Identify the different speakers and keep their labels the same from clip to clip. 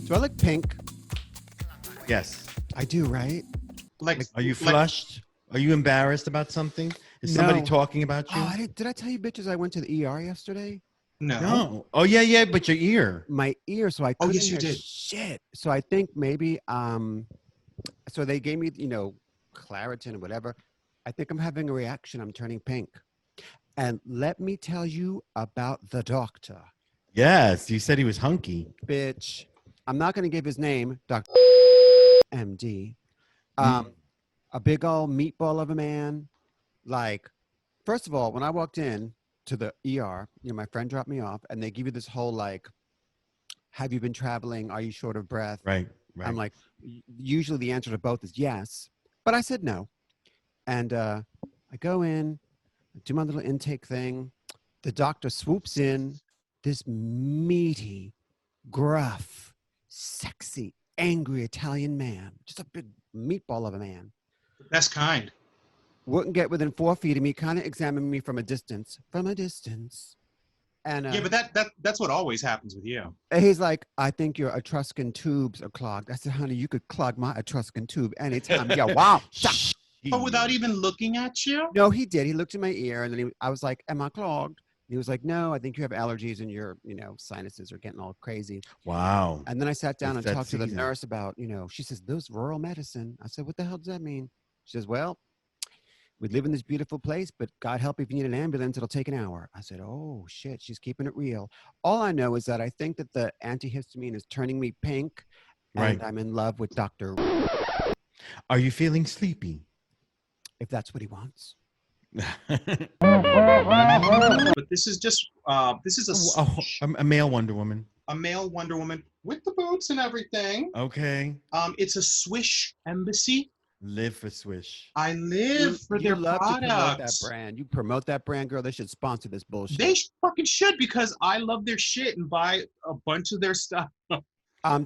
Speaker 1: Do I look pink?
Speaker 2: Yes.
Speaker 1: I do, right?
Speaker 2: Are you flushed? Are you embarrassed about something? Is somebody talking about you?
Speaker 1: Oh, did I tell you bitches I went to the ER yesterday?
Speaker 2: No. Oh, yeah, but your ear.
Speaker 1: My ear, so I couldn't
Speaker 3: yes, you
Speaker 1: hear
Speaker 3: did.
Speaker 1: shit. So I think maybe, so they gave me, Claritin or whatever. I think I'm having a reaction. I'm turning pink. And let me tell you about the doctor.
Speaker 2: Yes, you said he was hunky.
Speaker 1: Bitch. I'm not going to give his name, Dr. MD. A big old meatball of a man. Like, first of all, when I walked in to the ER, my friend dropped me off, and they give you this whole, like, have you been traveling? Are you short of breath?
Speaker 2: Right.
Speaker 1: I'm like, usually the answer to both is yes, but I said no. And I go in, do my little intake thing. The doctor swoops in, this meaty, gruff, sexy, angry Italian man, just a big meatball of a man.
Speaker 3: The best kind.
Speaker 1: Wouldn't get within 4 feet of me, kind of examined me from a distance. And
Speaker 3: Yeah, but that's what always happens with you.
Speaker 1: he's like, I think your Etruscan tubes are clogged. I said, honey, you could clog my Etruscan tube anytime. Yeah, wow.
Speaker 3: But without even looking at you?
Speaker 1: No, he did. He looked in my ear, and then I was like, am I clogged? He was like, no, I think you have allergies and your, sinuses are getting all crazy.
Speaker 2: Wow.
Speaker 1: And then I sat down
Speaker 2: It's
Speaker 1: and
Speaker 2: that
Speaker 1: talked to the
Speaker 2: season.
Speaker 1: nurse about, she says, those rural medicine. I said, what the hell does that mean? She says, well, we live in this beautiful place, but God help if you need an ambulance, it'll take an hour. I said, oh, shit, she's keeping it real. All I know is that I think that the antihistamine is turning me pink, and I'm in love with Dr.
Speaker 2: Are you feeling sleepy?
Speaker 1: If that's what he wants.
Speaker 3: But this is just this is
Speaker 2: a male Wonder Woman.
Speaker 3: A male Wonder Woman with the boots and everything.
Speaker 2: Okay.
Speaker 3: It's a Swish embassy.
Speaker 2: Live for Swish.
Speaker 3: I live for their
Speaker 1: love
Speaker 3: products.
Speaker 1: to promote that brand. You promote that brand, girl. They should sponsor this bullshit.
Speaker 3: They fucking should, because I love their shit and buy a bunch of their stuff.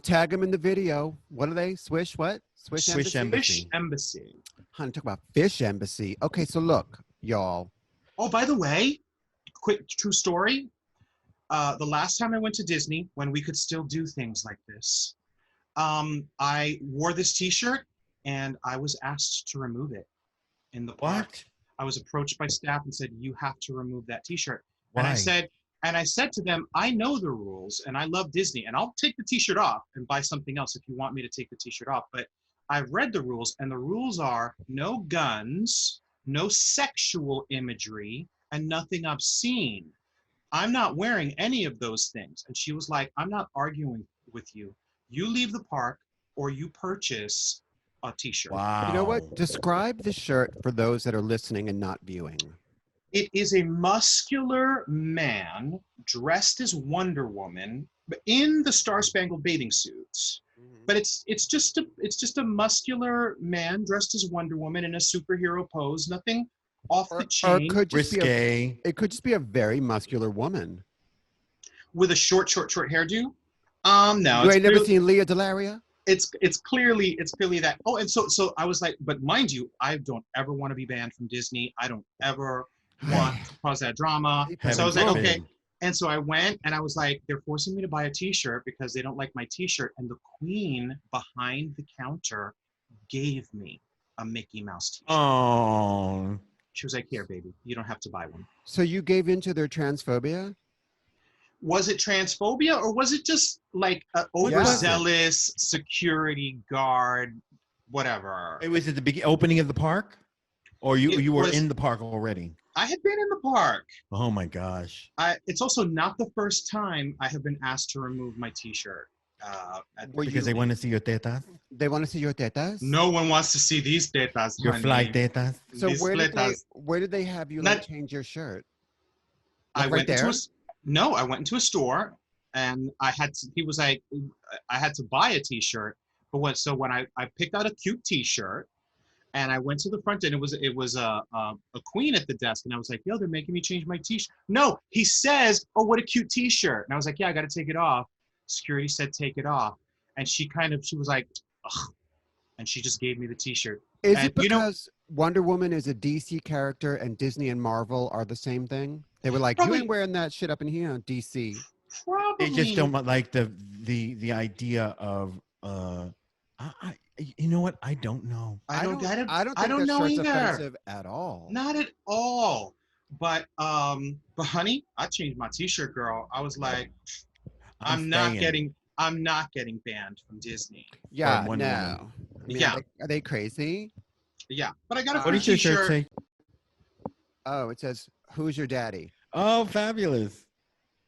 Speaker 1: Tag them in the video. What are they? Swish what?
Speaker 2: Swish
Speaker 1: Embassy?
Speaker 2: Embassy.
Speaker 3: Swish embassy.
Speaker 1: Honey, talk about Fish Embassy. Okay, so look, y'all.
Speaker 3: Oh, by the way, quick true story. The last time I went to Disney, when we could still do things like this, I wore this T-shirt and I was asked to remove it in the park.
Speaker 2: What?
Speaker 3: I was approached by staff and said, "You have to remove that T-shirt."
Speaker 2: Why?
Speaker 3: And I said to them, "I know the rules, and I love Disney, and I'll take the T-shirt off and buy something else if you want me to take the T-shirt off. But I've read the rules, and the rules are no guns, no sexual imagery, and nothing obscene. I'm not wearing any of those things." And she was like, "I'm not arguing with you. You leave the park or you purchase a T-shirt."
Speaker 2: Wow.
Speaker 1: You know what? Describe the shirt for those that are listening and not viewing.
Speaker 3: It is a muscular man dressed as Wonder Woman in the Star-Spangled Bathing Suits. But it's just a muscular man dressed as Wonder Woman in a superhero pose. Nothing off the chain.
Speaker 1: Or it could just
Speaker 2: Risque.
Speaker 1: be a very muscular woman.
Speaker 3: With a short hairdo. No.
Speaker 1: You ain't never seen Leah Delaria?
Speaker 3: It's clearly that. Oh, and so I was like, but mind you, I don't ever want to be banned from Disney. I don't ever want to cause that drama. So I was like, okay. And so I went and I was like, they're forcing me to buy a T-shirt because they don't like my T-shirt. And the queen behind the counter gave me a Mickey Mouse T-shirt.
Speaker 2: Oh.
Speaker 3: She was like, "Here, baby, you don't have to buy one."
Speaker 1: So you gave into their transphobia?
Speaker 3: Was it transphobia, or was it just like an overzealous security guard, whatever?
Speaker 2: It was at the opening of the park? Or you were
Speaker 3: was-
Speaker 2: in the park already?
Speaker 3: I had been in the park.
Speaker 2: Oh my gosh.
Speaker 3: It's also not the first time I have been asked to remove my T-shirt.
Speaker 2: Because they want to see your tetas?
Speaker 1: They want to see your tetas?
Speaker 3: No one wants to see these tetas,
Speaker 2: Your
Speaker 3: honey.
Speaker 2: fly tetas?
Speaker 1: So
Speaker 3: These
Speaker 1: where did they have you change your shirt?
Speaker 3: I
Speaker 1: Like
Speaker 3: went
Speaker 1: right there?
Speaker 3: I went into a store and he was like, I had to buy a T-shirt. But so when I picked out a cute T-shirt and I went to the front and it was a queen at the desk, and I was like, "Yo, they're making me change my T-shirt." No, he says, "Oh, what a cute T-shirt." And I was like, "Yeah, I got to take it off." Security said, "Take it off." And she was like, "Ugh," and she just gave me the T-shirt.
Speaker 1: Is it because Wonder Woman is a DC character and Disney and Marvel are the same thing? They were like, "You ain't wearing that shit up in here, DC."
Speaker 3: Probably.
Speaker 2: They just don't like the the idea of you know what? I don't know.
Speaker 3: I don't get it.
Speaker 1: I don't
Speaker 3: I
Speaker 1: think
Speaker 3: don't
Speaker 1: that
Speaker 3: know
Speaker 1: shirt's
Speaker 3: either.
Speaker 1: offensive at all.
Speaker 3: Not at all. But honey, I changed my T-shirt, girl. I was like, I'm not
Speaker 2: staying.
Speaker 3: getting banned from Disney.
Speaker 1: Yeah,
Speaker 2: From Wonder
Speaker 1: no.
Speaker 2: Woman.
Speaker 1: I mean,
Speaker 3: Yeah.
Speaker 1: are they crazy?
Speaker 3: Yeah, but I got a
Speaker 1: What
Speaker 3: free
Speaker 2: What does your shirt
Speaker 3: T-shirt.
Speaker 2: say?
Speaker 1: Oh, it says, "Who's your daddy?"
Speaker 2: Oh, fabulous!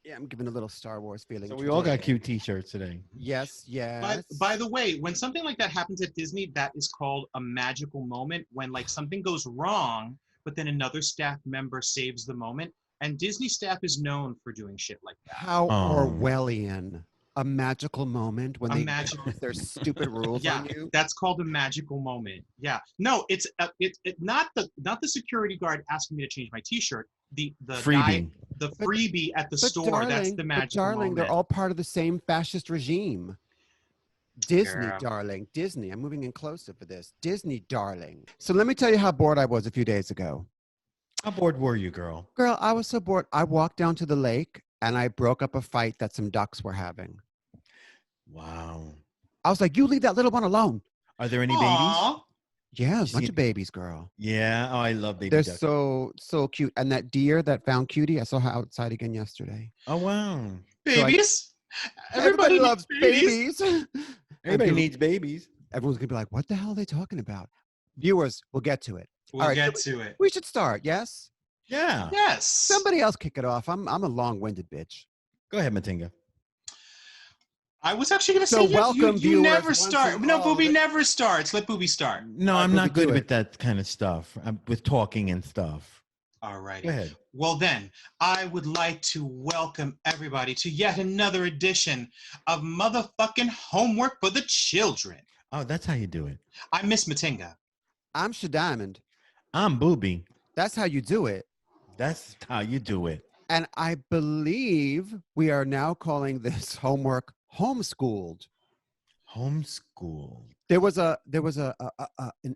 Speaker 1: Yeah, I'm giving a little Star Wars feeling.
Speaker 2: So we all got
Speaker 1: today.
Speaker 2: cute T-shirts today.
Speaker 1: Yes, yes.
Speaker 3: But by the way, when something like that happens at Disney, that is called a magical moment. When like something goes wrong, but then another staff member saves the moment. And Disney staff is known for doing shit like that.
Speaker 1: How
Speaker 2: Oh.
Speaker 1: Orwellian. A magical moment when
Speaker 3: A
Speaker 1: they
Speaker 3: magical-
Speaker 1: impose their stupid rules
Speaker 3: Yeah,
Speaker 1: on you.
Speaker 3: that's called a magical moment. Yeah, no, it's not the security guard asking me to change my T-shirt. The
Speaker 2: Freebie.
Speaker 3: guy, the freebie at the store. That's the magical
Speaker 1: darling,
Speaker 3: moment.
Speaker 1: they're all part of the same fascist regime. Disney,
Speaker 3: Girl.
Speaker 1: darling, Disney. I'm moving in closer for this. Disney, darling. So let me tell you how bored I was a few days ago.
Speaker 2: How bored were you, girl?
Speaker 1: Girl, I was so bored. I walked down to the lake and I broke up a fight that some ducks were having.
Speaker 2: Wow.
Speaker 1: I was like, you leave that little one alone.
Speaker 2: Are there any babies?
Speaker 3: Aw.
Speaker 1: Yeah, a
Speaker 2: You
Speaker 1: bunch
Speaker 2: see-
Speaker 1: of babies, girl.
Speaker 2: Yeah. Oh, I love baby
Speaker 1: They're
Speaker 2: ducks.
Speaker 1: so cute. And that deer that found Cutie, I saw her outside again yesterday.
Speaker 2: Oh, wow.
Speaker 3: Babies.
Speaker 1: Everybody
Speaker 3: needs
Speaker 1: loves babies.
Speaker 2: Everybody
Speaker 1: people-
Speaker 2: needs babies.
Speaker 1: Everyone's gonna be like, what the hell are they talking about? Viewers, we'll get to it.
Speaker 3: We'll
Speaker 1: All right,
Speaker 3: get
Speaker 1: so
Speaker 3: to it.
Speaker 1: We should start, yes?
Speaker 2: Yeah.
Speaker 3: Yes.
Speaker 1: Somebody else kick it off. I'm a long-winded bitch.
Speaker 2: Go ahead, Matinga.
Speaker 3: I was actually going to
Speaker 1: So
Speaker 3: say
Speaker 1: welcome,
Speaker 3: you
Speaker 1: viewers,
Speaker 3: never
Speaker 1: once
Speaker 3: start.
Speaker 1: and
Speaker 3: No,
Speaker 1: all
Speaker 3: Booby
Speaker 1: that-
Speaker 3: never starts. Let Booby start.
Speaker 2: No,
Speaker 1: All right,
Speaker 2: I'm
Speaker 1: Booby,
Speaker 2: not good
Speaker 1: do
Speaker 2: with
Speaker 1: it.
Speaker 2: that kind of stuff. With talking and stuff.
Speaker 3: All righty.
Speaker 2: Go ahead.
Speaker 3: Well, then, I would like to welcome everybody to yet another edition of motherfucking Homework for the Children.
Speaker 2: Oh, that's how you do it.
Speaker 3: I'm Miss Matinga.
Speaker 1: I'm Diamond.
Speaker 2: I'm Booby.
Speaker 1: That's how you do it.
Speaker 2: That's how you do it.
Speaker 1: And I believe we are now calling this homework homeschooled.
Speaker 2: Homeschool.
Speaker 1: There was an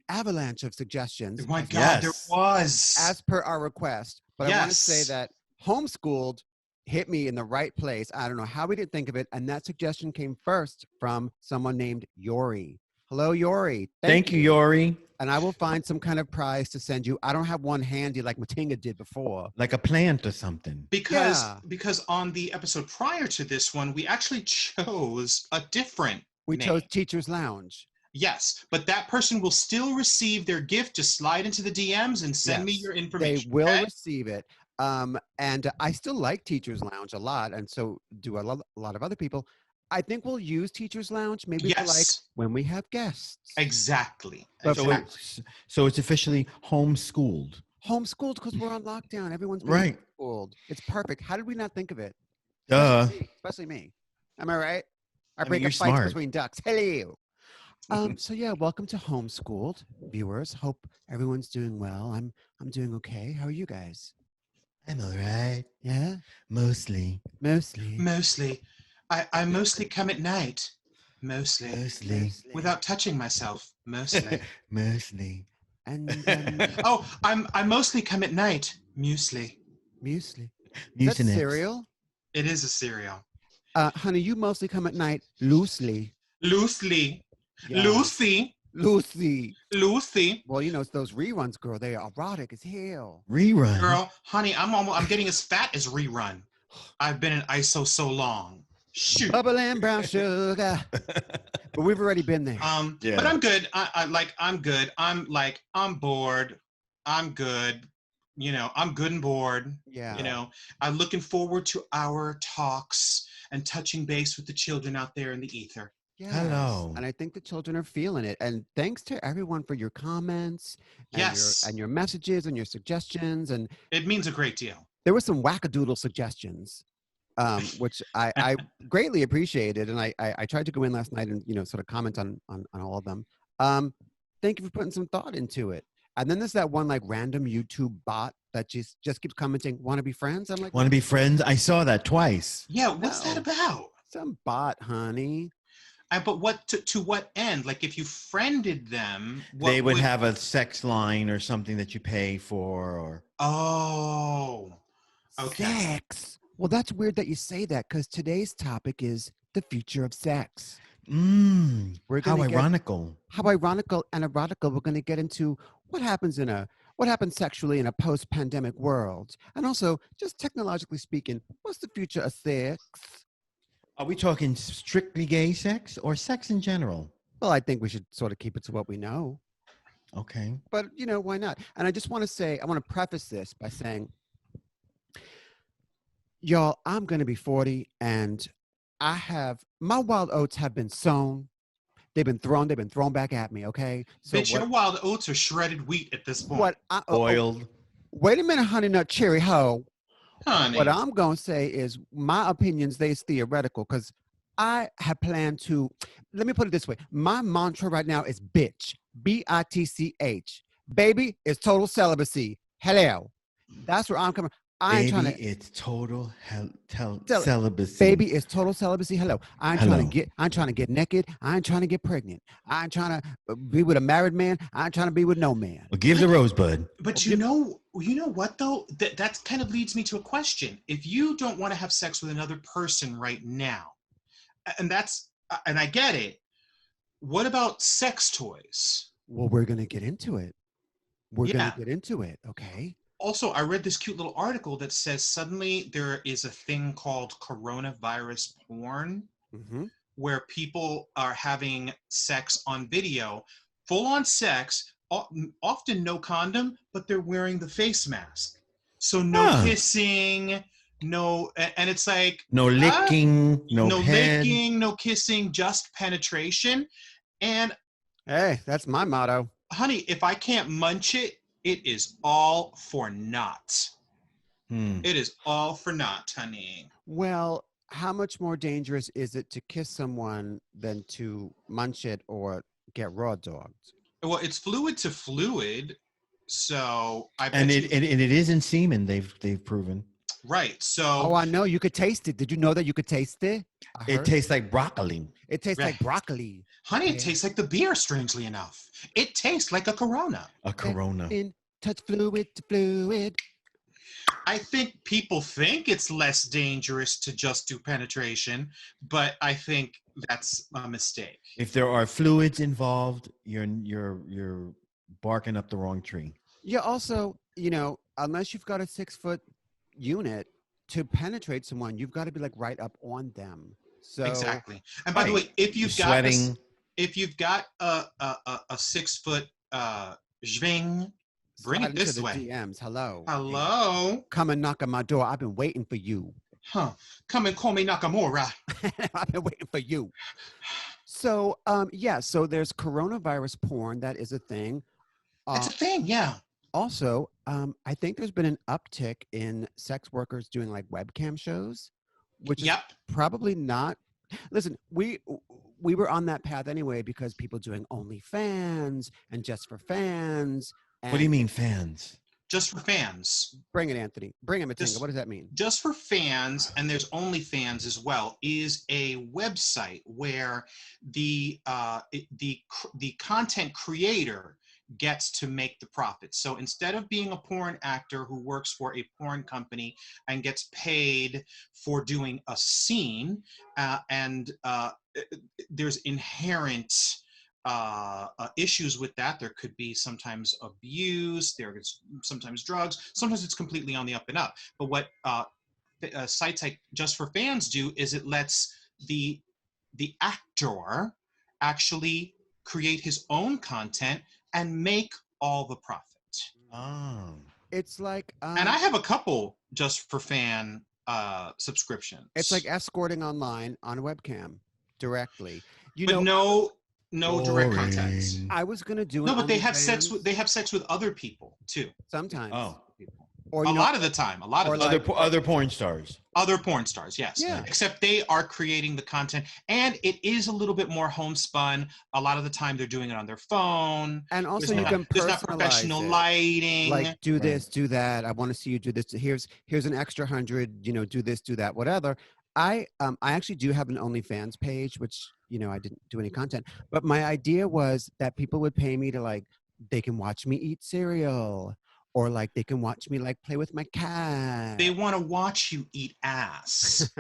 Speaker 1: avalanche of suggestions
Speaker 3: Oh my
Speaker 1: as-
Speaker 3: God, there
Speaker 2: Yes.
Speaker 3: was.
Speaker 1: as per our request. But I want to say
Speaker 3: Yes.
Speaker 1: that homeschooled hit me in the right place. I don't know how we didn't think of it. And that suggestion came first from someone named Yori. Hello, Yori.
Speaker 2: Thank you, Yori.
Speaker 1: And I will find some kind of prize to send you. I don't have one handy like Matinga did before.
Speaker 2: Like a plant or something.
Speaker 3: Because on the episode prior to this one, we actually chose a different
Speaker 1: We
Speaker 3: name.
Speaker 1: chose Teacher's Lounge.
Speaker 3: Yes, but that person will still receive their gift. Just slide into the DMs and send me
Speaker 1: Yes,
Speaker 3: your
Speaker 1: They
Speaker 3: information.
Speaker 1: will
Speaker 3: okay?
Speaker 1: receive it. And I still like Teacher's Lounge a lot. And so do a lot of other people. I think we'll use Teacher's Lounge maybe for like
Speaker 3: Yes.
Speaker 1: when we have guests.
Speaker 3: Exactly.
Speaker 1: But
Speaker 2: So
Speaker 3: Exactly.
Speaker 2: it's officially homeschooled.
Speaker 1: Homeschooled because we're on lockdown. Everyone's being
Speaker 2: Right.
Speaker 1: homeschooled. It's perfect. How did we not think of it?
Speaker 2: Duh.
Speaker 1: Especially me. Am I right? I
Speaker 2: mean,
Speaker 1: break
Speaker 2: you're
Speaker 1: up fights
Speaker 2: smart.
Speaker 1: between ducks. Hello. So yeah, welcome to Homeschooled, viewers. Hope everyone's doing well. I'm doing okay. How are you guys?
Speaker 2: I'm all right.
Speaker 1: Yeah,
Speaker 2: Mostly.
Speaker 1: mostly.
Speaker 3: Mostly. I mostly come at night. Mostly.
Speaker 2: Mostly.
Speaker 3: Without touching myself. Mostly.
Speaker 2: Mostly.
Speaker 1: And
Speaker 3: Oh, I mostly come at night. Muesli.
Speaker 1: muesli. Is that
Speaker 2: Mucinex.
Speaker 1: cereal?
Speaker 3: It is a cereal.
Speaker 1: Honey, you mostly come at night loosely.
Speaker 3: Loosely.
Speaker 1: Yeah.
Speaker 3: Lucy.
Speaker 1: Lucy.
Speaker 3: Lucy.
Speaker 1: Well, you know, it's those reruns, girl. They are erotic as hell.
Speaker 2: Rerun.
Speaker 3: Girl, honey, I'm getting as fat as Rerun. I've been in ISO so long. Shoot.
Speaker 1: Bubble and brown sugar. But we've already been there.
Speaker 2: Yeah.
Speaker 3: But I'm good. I'm good. I'm bored. I'm good. You know, I'm good and bored.
Speaker 1: Yeah.
Speaker 3: You know, I'm looking forward to our talks and touching base with the children out there in the ether.
Speaker 1: Yes.
Speaker 2: Hello.
Speaker 1: And I think the children are feeling it. And thanks to everyone for your comments and
Speaker 3: Yes.
Speaker 1: your messages and your suggestions. And
Speaker 3: It means a great deal.
Speaker 1: there were some wackadoodle suggestions, which I greatly appreciated. And I tried to go in last night and, you know, sort of comment on all of them. Thank you for putting some thought into it. And then there's that one like random YouTube bot that just keeps commenting, want to be friends? I'm like,
Speaker 2: Want to be friends? I saw that twice.
Speaker 3: Yeah, what's that
Speaker 1: No.
Speaker 3: about?
Speaker 1: some bot, honey.
Speaker 3: But what to what end? Like if you friended them, what
Speaker 2: They would have a sex line or something that you pay for, or
Speaker 3: Oh, okay.
Speaker 1: Sex. Well, that's weird that you say that because today's topic is the future of sex. We're
Speaker 2: How
Speaker 1: gonna get
Speaker 2: ironical.
Speaker 1: how ironical and erotical. We're going to get into what happens sexually in a post-pandemic world, and also just technologically speaking, what's the future of sex?
Speaker 2: Are we talking strictly gay sex or sex in general?
Speaker 1: Well, I think we should sort of keep it to what we know,
Speaker 2: Okay.
Speaker 1: but why not? And I just want to say, I want to preface this by saying, y'all, I'm going to be 40, and my wild oats have been sown. They've been thrown back at me. Okay, so
Speaker 3: Bitch, your wild oats are shredded wheat at this point.
Speaker 2: Boiled.
Speaker 1: Wait a minute, honey nut cherry hoe.
Speaker 3: Honey.
Speaker 1: What I'm going to say is my opinions, they's theoretical because I have planned to, let me put it this way. My mantra right now is bitch, B-I-T-C-H. Baby is total celibacy. Hello. That's where I'm coming. I ain't trying to.
Speaker 2: It's total celibacy.
Speaker 1: Baby is total celibacy. Hello. I'm trying to get naked. I ain't trying to get pregnant. I ain't trying to be with a married man. I ain't trying to be with no man.
Speaker 2: Well, give the rosebud.
Speaker 3: But you know what though? That kind of leads me to a question. If you don't want to have sex with another person right now, and I get it, what about sex toys?
Speaker 1: Well, we're going to get into it. Okay.
Speaker 3: Also, I read this cute little article that says suddenly there is a thing called coronavirus porn, where people are having sex on video, full on sex, often no condom, but they're wearing the face mask. So no kissing, no, and it's like
Speaker 2: no licking, no
Speaker 3: licking, no kissing, just penetration. And
Speaker 1: hey, that's my motto.
Speaker 3: Honey, if I can't munch it, it is all for naught. It is all for naught, honey.
Speaker 1: Well, how much more dangerous is it to kiss someone than to munch it or get raw dogged?
Speaker 3: Well, it's fluid to fluid, so I bet
Speaker 2: and it is in semen. They've proven.
Speaker 3: Right. So.
Speaker 1: I know you could taste it. Did you know that you could taste it?
Speaker 2: It tastes like broccoli.
Speaker 1: It tastes like broccoli.
Speaker 3: Honey, it tastes like the beer, strangely enough. It tastes like a Corona.
Speaker 2: A Corona.
Speaker 1: In touch fluid to fluid.
Speaker 3: I think people think it's less dangerous to just do penetration, but I think that's a mistake.
Speaker 2: If there are fluids involved, you're barking up the wrong tree.
Speaker 1: Yeah. Also, unless you've got a 6-foot unit to penetrate someone, you've got to be like right up on them. So
Speaker 3: exactly. And by the way, if you've got a 6-foot zwing, bring it this way.
Speaker 1: DMs.
Speaker 3: Hello.
Speaker 1: Come and knock on my door. I've been waiting for you.
Speaker 3: Come and call me Nakamura.
Speaker 1: I've been waiting for you. So so there's coronavirus porn. That is a thing.
Speaker 3: It's a thing, yeah.
Speaker 1: Also, I think there's been an uptick in sex workers doing like webcam shows, which is probably not. Listen, we were on that path anyway because people doing OnlyFans and Just for Fans. And
Speaker 2: what do you mean fans?
Speaker 3: Just for fans.
Speaker 1: Bring it, Anthony. Bring it, Matinga. What does that mean?
Speaker 3: Just for Fans, and there's OnlyFans as well, is a website where the content creator gets to make the profit. So instead of being a porn actor who works for a porn company and gets paid for doing a scene, there's inherent issues with that. There could be sometimes abuse, there's sometimes drugs, sometimes it's completely on the up and up. But what sites like Just for Fans do is it lets the actor actually create his own content and make all the profit.
Speaker 1: It's like
Speaker 3: and I have a couple Just for Fan subscriptions.
Speaker 1: It's like escorting online on a webcam directly.
Speaker 3: No direct contact.
Speaker 1: I was gonna do it.
Speaker 3: No, but they have sex with other people too.
Speaker 1: Sometimes.
Speaker 3: Or a lot of the time.
Speaker 2: Other porn stars.
Speaker 3: Other porn stars, yes.
Speaker 1: Yeah.
Speaker 3: Except they are creating the content, and it is a little bit more homespun. A lot of the time, they're doing it on their phone.
Speaker 1: And also, you can personalize
Speaker 3: there's not professional lighting.
Speaker 1: Like do this, do that. I want to see you do this. Here's an extra 100. Do this, do that, whatever. I actually do have an OnlyFans page, which I didn't do any content. But my idea was that people would pay me to they can watch me eat cereal, or like they can watch me like play with my cat.
Speaker 3: They want to watch you eat ass.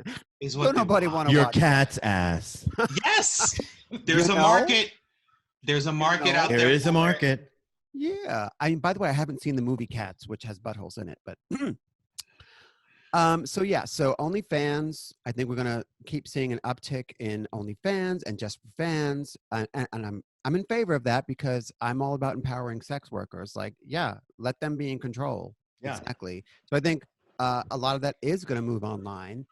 Speaker 3: Is what
Speaker 1: Don't nobody
Speaker 3: want.
Speaker 1: want to
Speaker 2: Your
Speaker 1: watch
Speaker 2: cat's ass.
Speaker 3: Yes, there's
Speaker 1: You
Speaker 3: a
Speaker 1: know?
Speaker 3: market. There's a market out there.
Speaker 2: There is a
Speaker 3: for it.
Speaker 2: market.
Speaker 1: Yeah. I mean, by the way, I haven't seen the movie Cats, which has buttholes in it, but so yeah, so OnlyFans, I think we're gonna keep seeing an uptick in OnlyFans and just for fans. And I'm in favor of that because I'm all about empowering sex workers. Like, yeah, let them be in control.
Speaker 2: Yeah.
Speaker 1: Exactly. So I think a lot of that is gonna move online.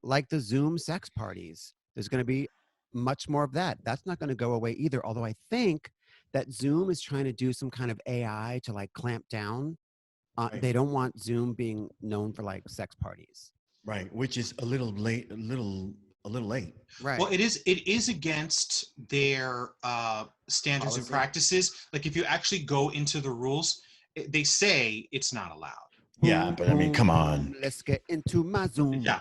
Speaker 1: Like the Zoom sex parties. There's gonna be much more of that. That's not gonna go away either. Although I think that Zoom is trying to do some kind of AI to like clamp down.
Speaker 2: Right.
Speaker 1: They don't want Zoom being known for like sex parties.
Speaker 2: Right, which is a little late. A little late.
Speaker 1: Right.
Speaker 3: Well, it is against their standards and
Speaker 2: Policy.
Speaker 3: practices. Like if you actually go into the rules, they say it's not allowed.
Speaker 2: Yeah,
Speaker 1: Boom,
Speaker 2: but I mean,
Speaker 1: boom,
Speaker 2: come
Speaker 1: boom,
Speaker 2: on.
Speaker 1: let's get into my Zoom.
Speaker 3: Yeah.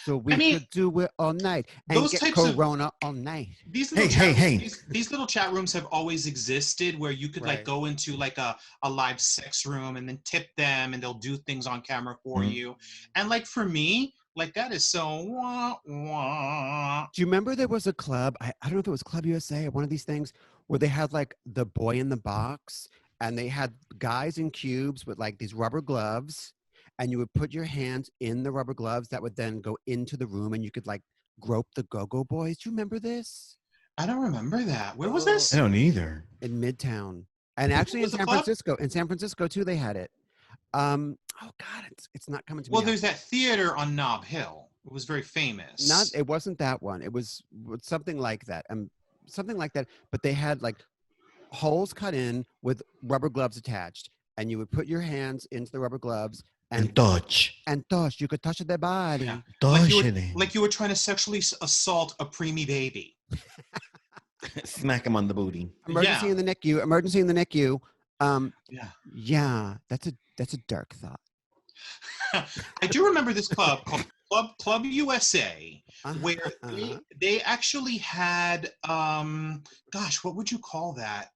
Speaker 1: So we
Speaker 3: I mean,
Speaker 1: could do it all night and
Speaker 3: those
Speaker 1: get
Speaker 3: types of-
Speaker 1: Corona all night.
Speaker 3: These little
Speaker 2: Hey,
Speaker 3: chat
Speaker 2: hey,
Speaker 3: rooms, these little chat rooms have always existed where you could like
Speaker 1: Right.
Speaker 3: go into like a live sex room and then tip them and they'll do things on camera for
Speaker 2: Mhm.
Speaker 3: you. And like for me, like that is so wah, wah.
Speaker 1: Do you remember there was a club? I don't know if it was Club USA or one of these things where they had like the boy in the box and they had guys in cubes with like these rubber gloves. And you would put your hands in the rubber gloves that would then go into the room and you could like grope the go-go boys. Do you remember this?
Speaker 3: I don't remember that. Where was
Speaker 1: Oh.
Speaker 3: this?
Speaker 2: I don't either.
Speaker 1: In Midtown. And actually in
Speaker 3: was the
Speaker 1: San
Speaker 3: club?
Speaker 1: Francisco. In San Francisco too, they had it. Oh God, it's not coming to me.
Speaker 3: Well,
Speaker 1: now.
Speaker 3: there's that theater on Nob Hill. It was very famous.
Speaker 1: It wasn't that one. It was something like that. Something like that. But they had like holes cut in with rubber gloves attached. And you would put your hands into the rubber gloves
Speaker 2: And touch.
Speaker 1: and touch. You could touch their body.
Speaker 3: Yeah.
Speaker 2: Touch
Speaker 3: Like
Speaker 2: it.
Speaker 3: like you were trying to sexually assault a preemie baby.
Speaker 2: Smack him on the booty.
Speaker 1: Emergency
Speaker 3: Yeah.
Speaker 1: in the NICU. Emergency in the NICU.
Speaker 3: Yeah.
Speaker 1: Yeah, that's a dark thought.
Speaker 3: I do remember this club called Club USA, where they actually had gosh, what would you call that?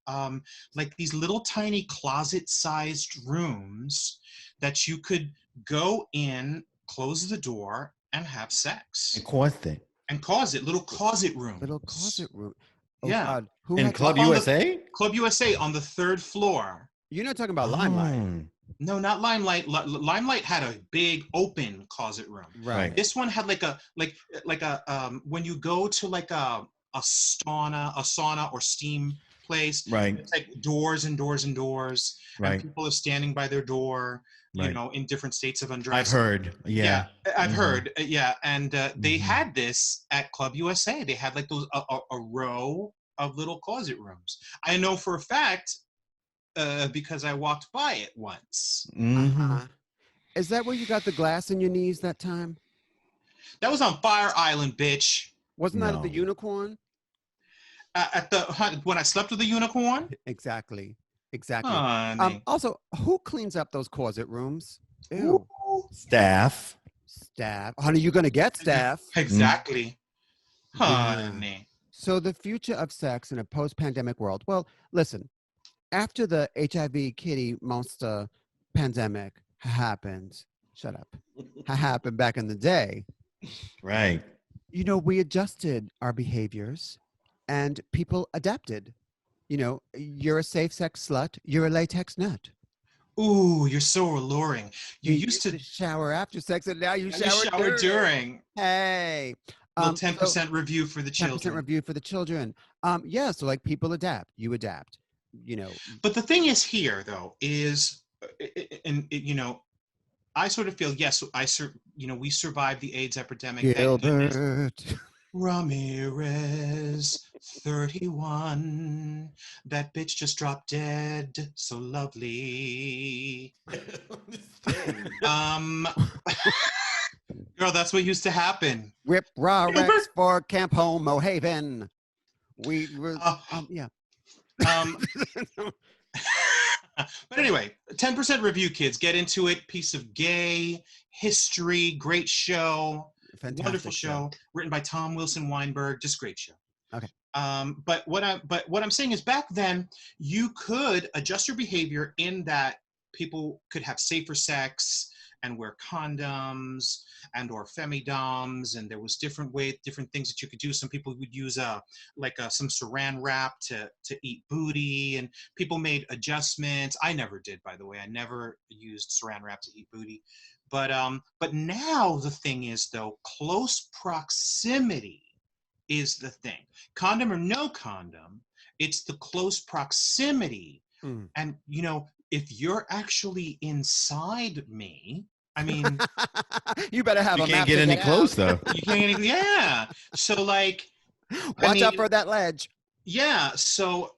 Speaker 3: Like these little tiny closet-sized rooms that you could go in, close the door, and have sex.
Speaker 2: And caused it.
Speaker 3: And cause it, little closet rooms.
Speaker 1: Little closet room. Oh,
Speaker 3: Yeah.
Speaker 1: God. Who
Speaker 2: In
Speaker 1: had
Speaker 2: Club
Speaker 3: on the-
Speaker 2: USA?
Speaker 3: Club USA on the 3rd floor.
Speaker 1: You're not talking about Limelight.
Speaker 2: Oh,
Speaker 3: No, not Limelight. Limelight had a big open closet room.
Speaker 2: Right.
Speaker 3: This one had like a when you go to like a sauna or steam place,
Speaker 2: Right.
Speaker 3: it's like doors and doors and doors, and
Speaker 2: Right.
Speaker 3: people are standing by their door, you
Speaker 2: Right.
Speaker 3: know, in different states of undress.
Speaker 2: I've heard. Yeah.
Speaker 3: I've
Speaker 2: Mhm.
Speaker 3: heard. Yeah, and they
Speaker 2: Mhm.
Speaker 3: had this at Club USA. They had like those a row of little closet rooms. I know for a fact because I walked by it once.
Speaker 2: Mhm.
Speaker 1: Is that where you got the glass in your knees that time?
Speaker 3: That was on Fire Island, bitch.
Speaker 1: Wasn't that at the
Speaker 2: No.
Speaker 1: Unicorn?
Speaker 3: When I slept with the unicorn.
Speaker 1: Exactly.
Speaker 3: Honey.
Speaker 1: Also, who cleans up those closet rooms? Ew.
Speaker 2: Staff.
Speaker 1: Staff. Honey, you're going to get staff.
Speaker 3: Exactly.
Speaker 1: Yeah.
Speaker 3: Honey.
Speaker 1: So the future of sex in a post-pandemic world. Well, listen, after the HIV kitty monster pandemic happened, happened back in the day,
Speaker 2: Right.
Speaker 1: you know, we adjusted our behaviors and people adapted. You know, you're a safe sex slut, you're a latex nut.
Speaker 3: Ooh, you're so alluring. You used to
Speaker 1: shower after sex and now you
Speaker 3: shower
Speaker 1: shower
Speaker 3: during.
Speaker 1: Hey.
Speaker 3: Little 10% review for the
Speaker 1: 10%
Speaker 3: children.
Speaker 1: review for the children. Yeah, so like people adapt, you adapt, you know.
Speaker 3: But the thing is here, though, is, you know, I sort of feel, yes, we survived the AIDS epidemic. Thank goodness.
Speaker 1: Gilbert.
Speaker 3: Ramirez, 31. That bitch just dropped dead. So lovely. Girl, that's what used to happen.
Speaker 1: Rip raw
Speaker 3: Gilbert.
Speaker 1: Rex for Camp Homo Haven. We were, yeah.
Speaker 3: But anyway, 10% review, kids. Get into it. Piece of gay history. Great show.
Speaker 1: Fantastic
Speaker 3: Wonderful show. Written by Tom Wilson Weinberg. Just great show.
Speaker 1: Okay.
Speaker 3: But what I'm saying is back then you could adjust your behavior in that people could have safer sex and wear condoms and or femidoms, and there was different things that you could do. Some people would use some saran wrap to eat booty, and people made adjustments. I never did, by the way. I never used saran wrap to eat booty. But now the thing is, though, close proximity is the thing. Condom or no condom, it's the close proximity. And if you're actually inside me, I mean,
Speaker 1: you better have
Speaker 2: you
Speaker 1: a
Speaker 2: can't
Speaker 1: map
Speaker 2: get
Speaker 1: to
Speaker 2: any
Speaker 1: get
Speaker 2: close
Speaker 1: out.
Speaker 2: though.
Speaker 3: you can't. Yeah. So like,
Speaker 1: Watch out for that ledge.
Speaker 3: Yeah. So,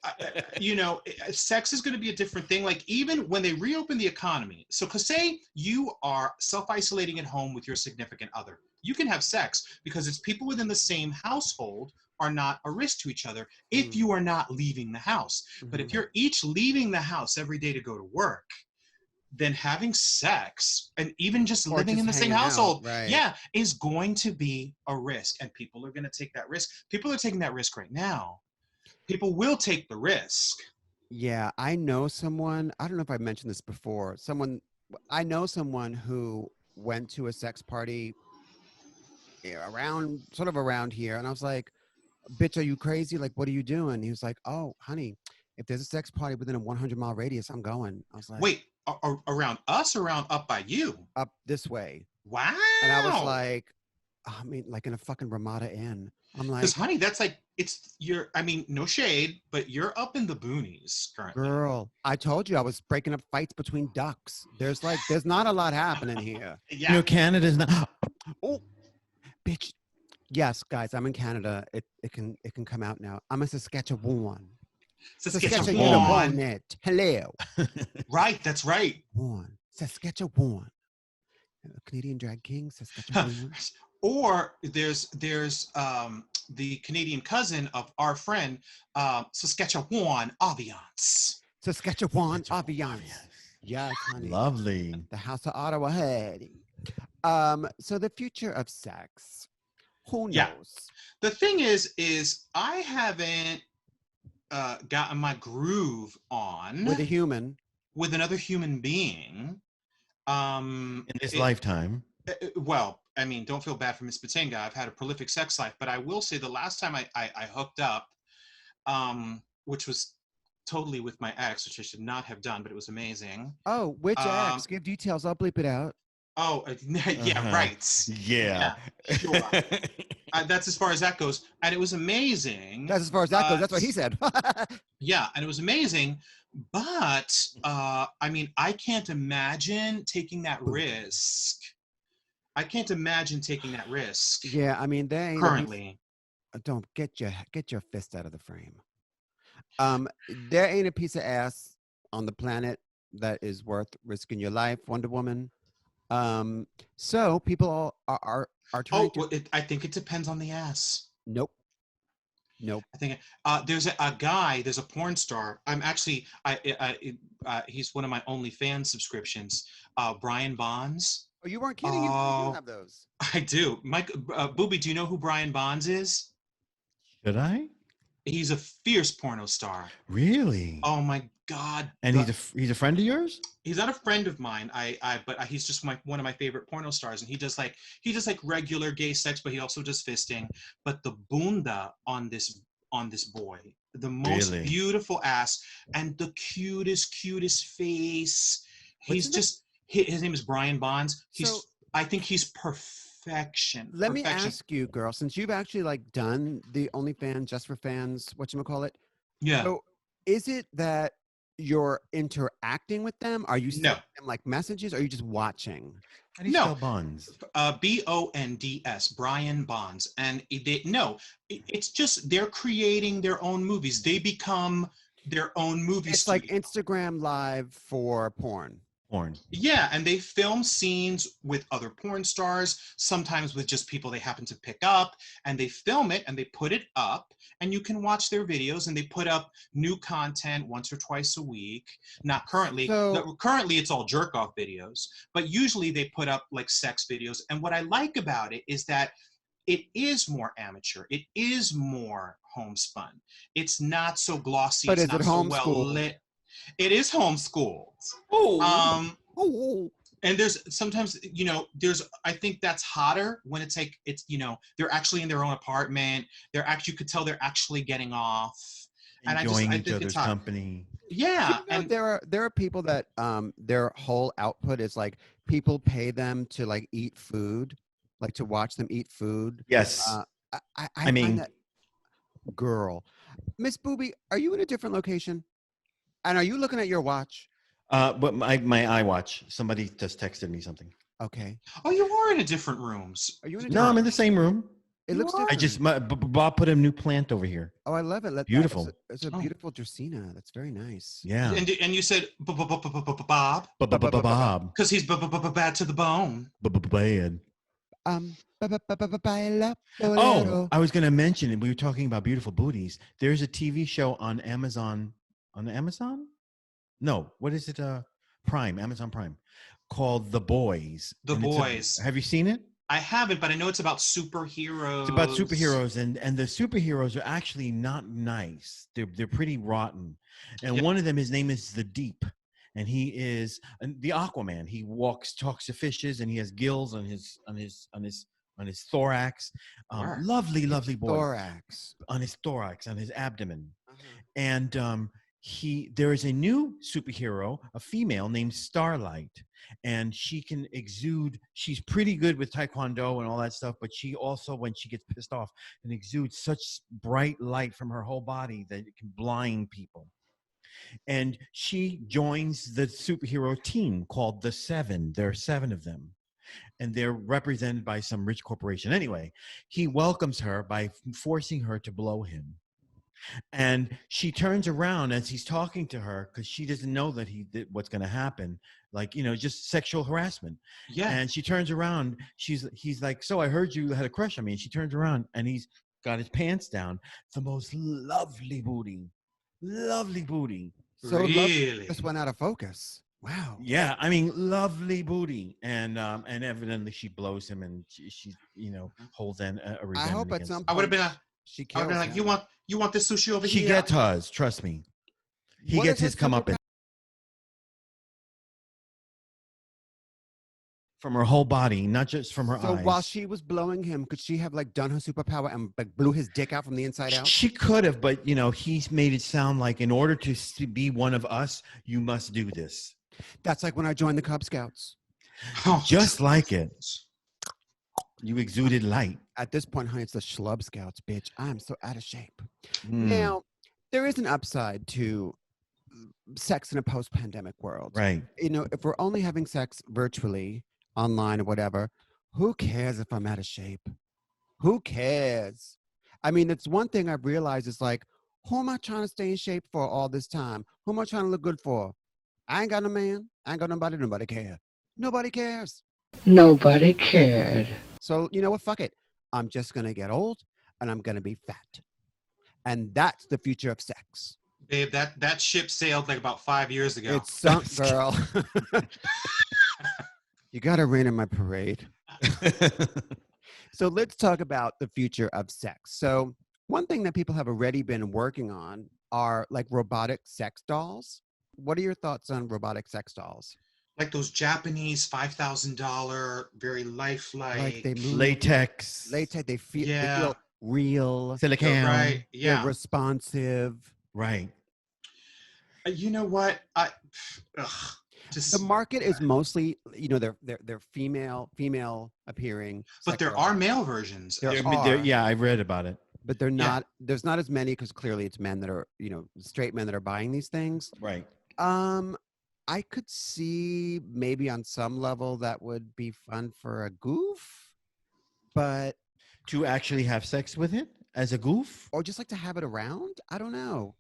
Speaker 3: sex is going to be a different thing. Like even when they reopen the economy. So cause say you are self-isolating at home with your significant other, you can have sex because it's people within the same household are not a risk to each other if you are not leaving the house. But if you're each leaving the house every day to go to work, then having sex and even just living in the same household, is going to be a risk. And people are going to take that risk. People are taking that risk right now. People will take the risk.
Speaker 1: Yeah, I know someone, I don't know if I mentioned this before. I know someone who went to a sex party around here. And I was like, bitch, are you crazy? Like, what are you doing? He was like, oh, honey, if there's a sex party within a 100-mile radius, I'm going. I was like,
Speaker 3: wait, around us, around up by you?
Speaker 1: Up this way.
Speaker 3: Wow.
Speaker 1: And I was like, I mean, like in a fucking Ramada Inn. I'm like,
Speaker 3: because honey, that's like, no shade, but you're up in the boonies currently.
Speaker 1: Girl, I told you I was breaking up fights between ducks. There's not a lot happening here.
Speaker 3: Yeah.
Speaker 2: Canada's not.
Speaker 1: Oh, bitch. Yes, guys, I'm in Canada. It can come out now. I'm a Saskatchewan.
Speaker 3: Saskatchewan.
Speaker 1: Hello.
Speaker 3: Right, that's right.
Speaker 1: Saskatchewan. Canadian drag king, Saskatchewan.
Speaker 3: Or there's the Canadian cousin of our friend, Saskatchewan Aviance.
Speaker 1: Saskatchewan Aviance. Yes, honey.
Speaker 2: Lovely.
Speaker 1: The House of Ottawa, honey. So the future of sex. Who knows?
Speaker 3: Yeah. The thing is I haven't gotten my groove on
Speaker 1: with a human,
Speaker 3: with another human being.
Speaker 2: In this lifetime.
Speaker 3: Well, I mean, don't feel bad for Miss Matinga. I've had a prolific sex life, but I will say the last time I hooked up, which was totally with my ex, which I should not have done, but it was amazing.
Speaker 1: Oh, which ex? Give details. I'll bleep it out.
Speaker 3: Oh, yeah, right.
Speaker 2: Yeah.
Speaker 3: Sure. That's as far as that goes. And it was amazing.
Speaker 1: That's as far as that goes. That's what he said.
Speaker 3: Yeah, and it was amazing. But, I mean, I can't imagine taking that risk. I can't imagine taking that risk.
Speaker 1: Yeah, I mean, they ain't
Speaker 3: currently.
Speaker 1: Don't get your fist out of the frame. There ain't a piece of ass on the planet that is worth risking your life, Wonder Woman. So people are trying to.
Speaker 3: I think it depends on the ass.
Speaker 1: Nope.
Speaker 3: I think there's there's a porn star. I'm actually, he's one of my OnlyFans subscriptions. Brian Bonds.
Speaker 1: Oh, you weren't kidding. You do have those.
Speaker 3: I do. Mike, Booby, do you know who Brian Bonds is?
Speaker 2: Should I?
Speaker 3: He's a fierce porno star.
Speaker 2: Really?
Speaker 3: Oh my God.
Speaker 2: And he's a friend of yours?
Speaker 3: He's not a friend of mine. But he's just one of my favorite porno stars, and he does like regular gay sex, but he also does fisting. But the bunda on this boy, the most beautiful ass and the cutest face. His name is Brian Bonds. I think he's perfection.
Speaker 1: Let me ask you, girl, since you've actually done the OnlyFans just for fans, whatchamacallit?
Speaker 3: Yeah.
Speaker 1: So is it that you're interacting with them? Are you sending them messages? Or are you just watching?
Speaker 2: How do you spell Bonds?
Speaker 3: Bonds, Brian Bonds. And it's just they're creating their own movies. They become their own movie
Speaker 1: It's
Speaker 3: studio.
Speaker 1: like Instagram Live for porn.
Speaker 3: Yeah, and they film scenes with other porn stars, sometimes with just people they happen to pick up, and they film it and they put it up, and you can watch their videos, and they put up new content once or twice a week. Not currently. Currently, it's all jerk-off videos, but usually they put up sex videos. And what I like about it is that it is more amateur. It is more homespun. It's not so glossy.
Speaker 1: But
Speaker 3: it's
Speaker 1: is
Speaker 3: not
Speaker 1: it
Speaker 3: so
Speaker 1: homeschooled?
Speaker 3: well lit. It is homeschooled.
Speaker 2: Oh.
Speaker 1: Oh,
Speaker 3: And there's sometimes, I think that's hotter when it's like, they're actually in their own apartment. You could tell they're actually getting off. And
Speaker 2: Enjoying
Speaker 3: I
Speaker 2: each
Speaker 3: think
Speaker 2: other's
Speaker 3: it's hot.
Speaker 2: company.
Speaker 3: Yeah.
Speaker 1: and there are people that their whole output is like people pay them to like eat food, like to watch them eat food.
Speaker 2: Yes.
Speaker 1: I
Speaker 2: I
Speaker 1: find
Speaker 2: mean,
Speaker 1: that girl, Miss Booby, are you in a different location? And are you looking at your watch?
Speaker 2: but my iWatch. Somebody just texted me something.
Speaker 1: Okay.
Speaker 3: Oh, you are in a different rooms.
Speaker 1: Are you in a
Speaker 2: No, I'm
Speaker 1: different?
Speaker 2: in the same room.
Speaker 1: It
Speaker 3: You
Speaker 1: looks
Speaker 3: are?
Speaker 1: different.
Speaker 2: Bob put a new plant over here.
Speaker 1: Oh, I love it.
Speaker 2: Beautiful.
Speaker 1: It's a
Speaker 3: Oh.
Speaker 1: beautiful Dracaena. That's very nice.
Speaker 2: Yeah.
Speaker 3: And you said Bob
Speaker 2: Bob.
Speaker 3: because he's bad to the bone.
Speaker 2: Bad.
Speaker 1: Baila
Speaker 2: Oh,
Speaker 1: bolero.
Speaker 2: I was going to mention, and we were talking about beautiful booties. There's a TV show on Amazon. On Amazon? No, what is it? Prime, Amazon Prime, called The Boys.
Speaker 3: The
Speaker 2: And
Speaker 3: Boys.
Speaker 2: Have you seen it?
Speaker 3: I haven't, but I know it's about superheroes.
Speaker 2: It's about superheroes, and the superheroes are actually not nice. They're pretty rotten. And
Speaker 3: Yeah.
Speaker 2: one of them, his name is the Deep, and he is the Aquaman. He talks to fishes, and he has gills on his thorax.
Speaker 3: Wow.
Speaker 2: Lovely boy.
Speaker 1: Thorax.
Speaker 2: On his thorax, on his abdomen.
Speaker 1: Uh-huh.
Speaker 2: And there is a new superhero, a female named Starlight, and she can exude. She's pretty good with taekwondo and all that stuff, but she also, when she gets pissed off, can exude such bright light from her whole body that it can blind people. And she joins the superhero team called the Seven. There are 7 of them, and they're represented by some rich corporation. Anyway, he welcomes her by forcing her to blow him. And she turns around as he's talking to her because she doesn't know that what's going to happen, like, just sexual harassment.
Speaker 3: Yeah.
Speaker 2: And she turns around. He's like, "So I heard you had a crush on me." And she turns around and he's got his pants down. The most lovely booty.
Speaker 1: So
Speaker 3: Really?
Speaker 1: just went out of focus. Wow.
Speaker 2: Yeah, I mean, lovely booty. And evidently she blows him, and she holds a resentment.
Speaker 1: I hope at
Speaker 2: against
Speaker 1: some
Speaker 2: him.
Speaker 3: I would have
Speaker 1: point
Speaker 3: been
Speaker 1: she
Speaker 3: I would
Speaker 1: kills
Speaker 3: have been like,
Speaker 1: him.
Speaker 3: you want this sushi over
Speaker 2: She
Speaker 3: here?
Speaker 2: gets hers, trust me. He
Speaker 1: What
Speaker 2: gets
Speaker 1: is
Speaker 2: his comeuppance from her whole body, not just from her
Speaker 1: So
Speaker 2: eyes.
Speaker 1: while she was blowing him, could she have like done her superpower and like blew his dick out from the inside out?
Speaker 2: She could have, but he's made it sound like in order to be one of us, you must do this.
Speaker 1: That's like when I joined the Cub Scouts.
Speaker 3: Oh,
Speaker 2: Just like it. You exuded light.
Speaker 1: At this point, honey, it's the Schlub Scouts, bitch. I'm so out of shape.
Speaker 2: Mm,
Speaker 1: Now, there is an upside to sex in a post-pandemic world.
Speaker 2: right.
Speaker 1: If we're only having sex virtually, online or whatever, who cares if I'm out of shape? Who cares? I mean, it's one thing I've realized is like, who am I trying to stay in shape for all this time? Who am I trying to look good for? I ain't got no man. I ain't got nobody. Nobody care. Nobody cares.
Speaker 4: Nobody cared.
Speaker 1: So you know what? Fuck it. I'm just going to get old and I'm going to be fat. And that's the future of sex.
Speaker 3: Babe, that ship sailed like about 5 years ago.
Speaker 1: It's sunk, girl. You got to rain in my parade. So let's talk about the future of sex. So one thing that people have already been working on are like robotic sex dolls. What are your thoughts on robotic sex dolls?
Speaker 3: Like those Japanese $5,000, very lifelike.
Speaker 1: Like they move,
Speaker 2: Latex.
Speaker 1: they feel
Speaker 3: Yeah.
Speaker 1: real.
Speaker 2: Silicone.
Speaker 3: Right. Yeah.
Speaker 1: They're responsive.
Speaker 2: Right.
Speaker 3: You know what?
Speaker 1: The market is mostly, they're female appearing.
Speaker 3: But
Speaker 1: sex
Speaker 3: there
Speaker 1: dolls.
Speaker 3: are male versions.
Speaker 1: There
Speaker 2: There-
Speaker 1: are.
Speaker 2: yeah, I read about it.
Speaker 1: But they're
Speaker 3: Yeah.
Speaker 1: not. There's not as many because clearly it's men that are, straight men that are buying these things.
Speaker 2: Right.
Speaker 1: I could see maybe on some level that would be fun for a goof, but
Speaker 2: To actually have sex with it as a goof.
Speaker 1: or just like to have it around. I don't know.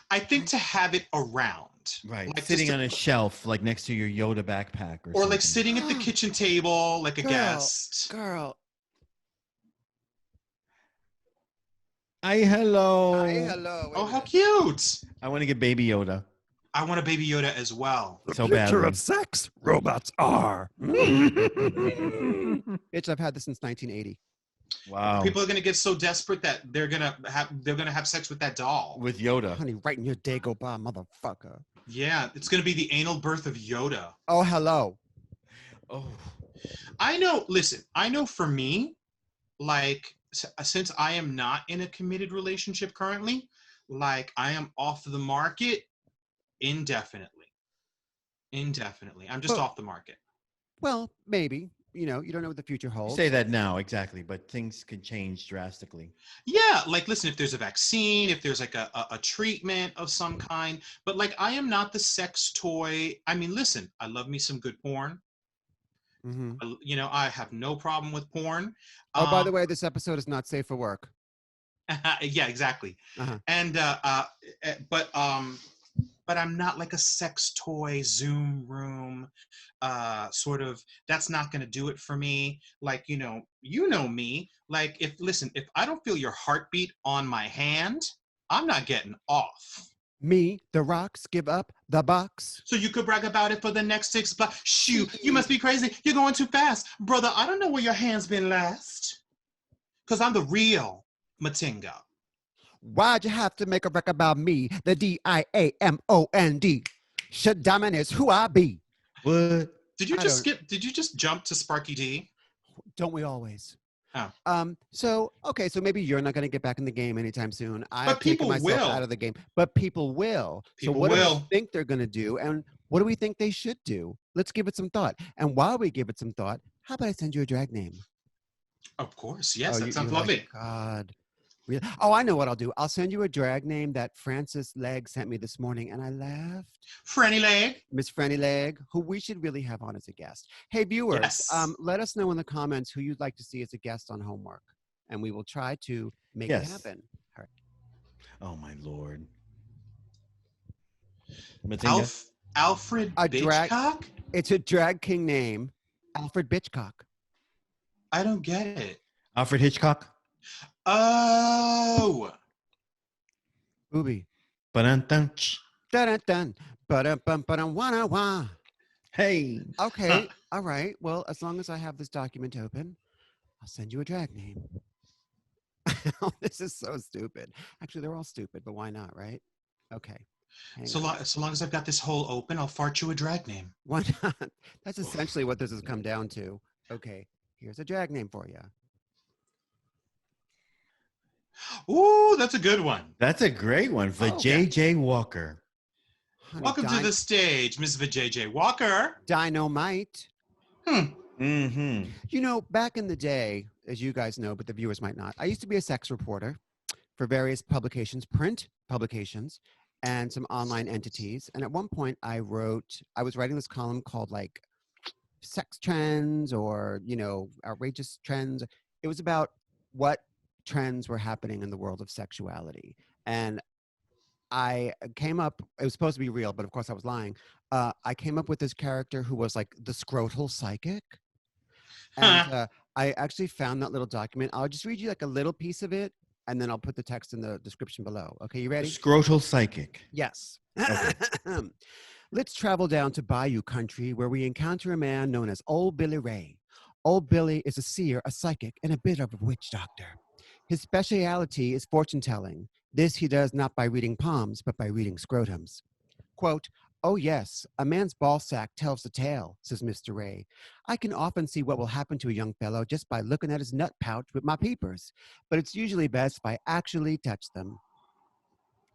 Speaker 3: I think to have it around.
Speaker 2: Right.
Speaker 3: Like
Speaker 2: Sitting
Speaker 3: just
Speaker 2: on a shelf, like next to your Yoda backpack or
Speaker 3: like
Speaker 2: something.
Speaker 3: sitting at the kitchen table like a guest.
Speaker 1: Girl.
Speaker 2: Hi, hello.
Speaker 1: Hey, hello.
Speaker 3: Oh, how cute.
Speaker 2: I want to get Baby Yoda
Speaker 3: I want a Baby Yoda as well.
Speaker 2: so badly.
Speaker 1: sex, robots are. Bitch, I've had this since 1980.
Speaker 2: Wow.
Speaker 3: People are gonna get so desperate that they're gonna have sex with that doll.
Speaker 2: With Yoda.
Speaker 1: Honey, right in your Dagobah, motherfucker.
Speaker 3: Yeah, it's going to be the anal birth of Yoda.
Speaker 1: Oh, hello.
Speaker 2: Oh,
Speaker 3: I know, listen, I know for me, like, since I am not in a committed relationship currently, like, I am off the market indefinitely. Indefinitely. I'm just
Speaker 1: But,
Speaker 3: off the market.
Speaker 1: well, maybe. You know, you don't know what the future
Speaker 2: you
Speaker 1: holds.
Speaker 2: say that now, exactly, but things could change drastically.
Speaker 3: Yeah, like, listen, if there's a vaccine, if there's like a treatment of some kind, but like, I am not the sex toy. I mean, listen, I love me some good porn.
Speaker 1: Hmm.
Speaker 3: You know, I have no problem with porn.
Speaker 1: Oh, by the way, this episode is not safe for work.
Speaker 3: Yeah, exactly.
Speaker 1: Uh-huh.
Speaker 3: And but I'm not like a sex toy Zoom room sort of. That's not going to do it for me. Like, you know me. Like, if I don't feel your heartbeat on my hand, I'm not getting off.
Speaker 1: Me, the rocks, give up the box.
Speaker 3: So you could brag about it for the next 6 blocks. Shoo, you must be crazy. You're going too fast, brother. I don't know where your hand's been last, cause I'm the real Matinga.
Speaker 1: Why'd you have to make a record about me, the Diamond? Shadaman is who I be.
Speaker 2: What?
Speaker 3: Did you
Speaker 1: I
Speaker 3: just
Speaker 1: don't-
Speaker 3: skip? Did you just jump to Sparky D?
Speaker 1: Don't we always?
Speaker 3: Oh.
Speaker 1: So maybe you're not going to get back in the game anytime soon. I've
Speaker 3: But
Speaker 1: taken
Speaker 3: people
Speaker 1: myself
Speaker 3: will.
Speaker 1: out of the game, but people will.
Speaker 3: People
Speaker 1: so what do
Speaker 3: will.
Speaker 1: we think they're going to do, and what do we think they should do? Let's give it some thought. And while we give it some thought, how about I send you a drag name?
Speaker 3: Of course, yes,
Speaker 1: Oh,
Speaker 3: that sounds
Speaker 1: you're like,
Speaker 3: lovely.
Speaker 1: God. Really? Oh, I know what I'll do. I'll send you a drag name that Francis Legg sent me this morning, and I laughed.
Speaker 3: Franny Leg.
Speaker 1: Miss Franny Legg, who we should really have on as a guest. Hey, viewers,
Speaker 3: Yes.
Speaker 1: let us know in the comments who you'd like to see as a guest on HOMEWERQ, and we will try to make it
Speaker 2: Yes.
Speaker 1: happen. All right.
Speaker 2: Oh my Lord. Matinga?
Speaker 3: Alfred
Speaker 1: A drag-
Speaker 3: Bitchcock?
Speaker 1: It's a drag king name, Alfred Bitchcock.
Speaker 3: I don't get it.
Speaker 2: Alfred Hitchcock?
Speaker 3: Oh.
Speaker 1: Booby.
Speaker 2: Ba-dun-dun-ch.
Speaker 1: Dun-dun-dun. Ba-dum-bum-ba-dum, wah-wah.
Speaker 2: Hey.
Speaker 1: Okay. All right. Well, as long as I have this document open, I'll send you a drag name. This is so stupid. Actually, they're all stupid, but why not, right? Okay. Hang
Speaker 3: So
Speaker 1: on.
Speaker 3: long as I've got this hole open, I'll fart you a drag name.
Speaker 1: Why not? That's essentially what this has come down to. Okay. Here's a drag name for you.
Speaker 3: Ooh, that's a good one.
Speaker 2: That's a great one for
Speaker 1: Oh, okay.
Speaker 2: J.J. Walker.
Speaker 1: Honey,
Speaker 3: Welcome to the stage, Miss Vijay Walker.
Speaker 1: Dynamite.
Speaker 2: Mm-hmm.
Speaker 1: You know, back in the day, as you guys know, but the viewers might not, I used to be a sex reporter for various publications, print publications, and some online entities. And at one point I was writing this column called like sex trends or, outrageous trends. It was about what trends were happening in the world of sexuality. And I came up, it was supposed to be real, but of course I was lying. I came up with this character who was like the scrotal psychic. And I actually found that little document. I'll just read you like a little piece of it, and then I'll put the text in the description below. Okay, you ready?
Speaker 2: Scrotal psychic.
Speaker 1: Yes.
Speaker 2: Okay.
Speaker 1: Let's travel down to Bayou country where we encounter a man known as Old Billy Ray. Old Billy is a seer, a psychic, and a bit of a witch doctor. His speciality is fortune telling. This he does not by reading palms, but by reading scrotums. Quote, "Oh yes, a man's ball sack tells the tale," says Mr. Ray. "I can often see what will happen to a young fellow just by looking at his nut pouch with my peepers, but it's usually best if I actually touch them."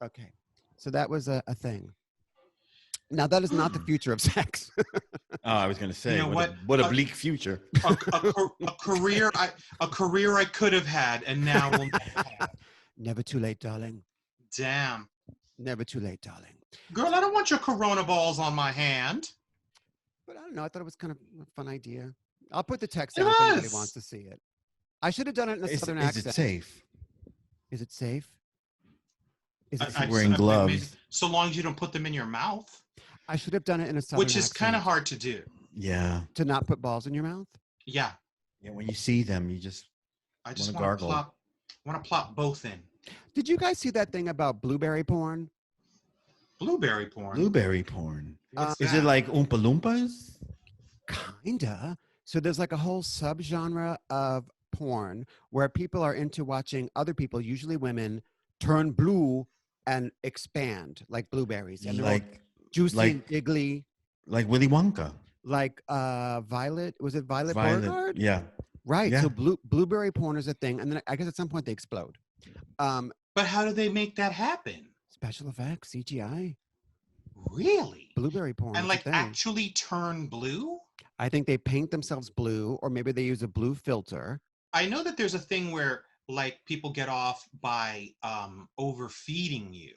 Speaker 1: Okay, so that was a thing. Now, that is not the future of sex.
Speaker 2: Oh, I was going to say,
Speaker 3: You know
Speaker 2: what a bleak future.
Speaker 3: a career I could have had and now will never have.
Speaker 1: Never too late, darling.
Speaker 3: Damn.
Speaker 1: Never too late, darling.
Speaker 3: Girl, I don't want your corona balls on my hand.
Speaker 1: But I don't know. I thought it was kind of a fun idea. I'll put the text
Speaker 3: It
Speaker 1: down if anybody
Speaker 3: was.
Speaker 1: wants to see it. I should have done it in a
Speaker 2: Is
Speaker 1: southern
Speaker 2: it
Speaker 1: accent.
Speaker 2: safe?
Speaker 1: Is it safe? Is it
Speaker 3: I-
Speaker 1: safe?
Speaker 2: Wearing gloves.
Speaker 3: So long as you don't put them in your mouth,
Speaker 1: I should have done it in a southern
Speaker 3: which is kind of
Speaker 1: accent.
Speaker 3: hard to do.
Speaker 2: Yeah.
Speaker 1: To not put balls in your mouth?
Speaker 3: Yeah.
Speaker 2: Yeah. When you see them, you just
Speaker 3: I just
Speaker 2: Wanna
Speaker 3: want to
Speaker 2: gargle.
Speaker 3: plop both in.
Speaker 1: Did you guys see that thing about blueberry porn?
Speaker 3: Blueberry porn.
Speaker 2: blueberry porn.
Speaker 3: What's
Speaker 2: Is
Speaker 3: that?
Speaker 2: it like Oompa Loompas?
Speaker 1: Kinda. So there's like a whole subgenre of porn where people are into watching other people, usually women, turn blue and expand like blueberries. And they're all
Speaker 2: Like
Speaker 1: Juicy
Speaker 2: Like-
Speaker 1: and Jiggly,
Speaker 2: Like Willy Wonka.
Speaker 1: like Violet. Was it Violet
Speaker 2: Violet.
Speaker 1: Beauregard?
Speaker 2: Yeah.
Speaker 1: Right.
Speaker 2: Yeah.
Speaker 1: So blueberry porn is a thing, and then I guess at some point they explode.
Speaker 3: But how do they make that happen?
Speaker 1: Special effects, CGI,
Speaker 3: Really?
Speaker 1: blueberry porn.
Speaker 3: And
Speaker 1: is a
Speaker 3: like
Speaker 1: thing.
Speaker 3: actually turn blue?
Speaker 1: I think they paint themselves blue, or maybe they use a blue filter.
Speaker 3: I know that there's a thing where like people get off by overfeeding you.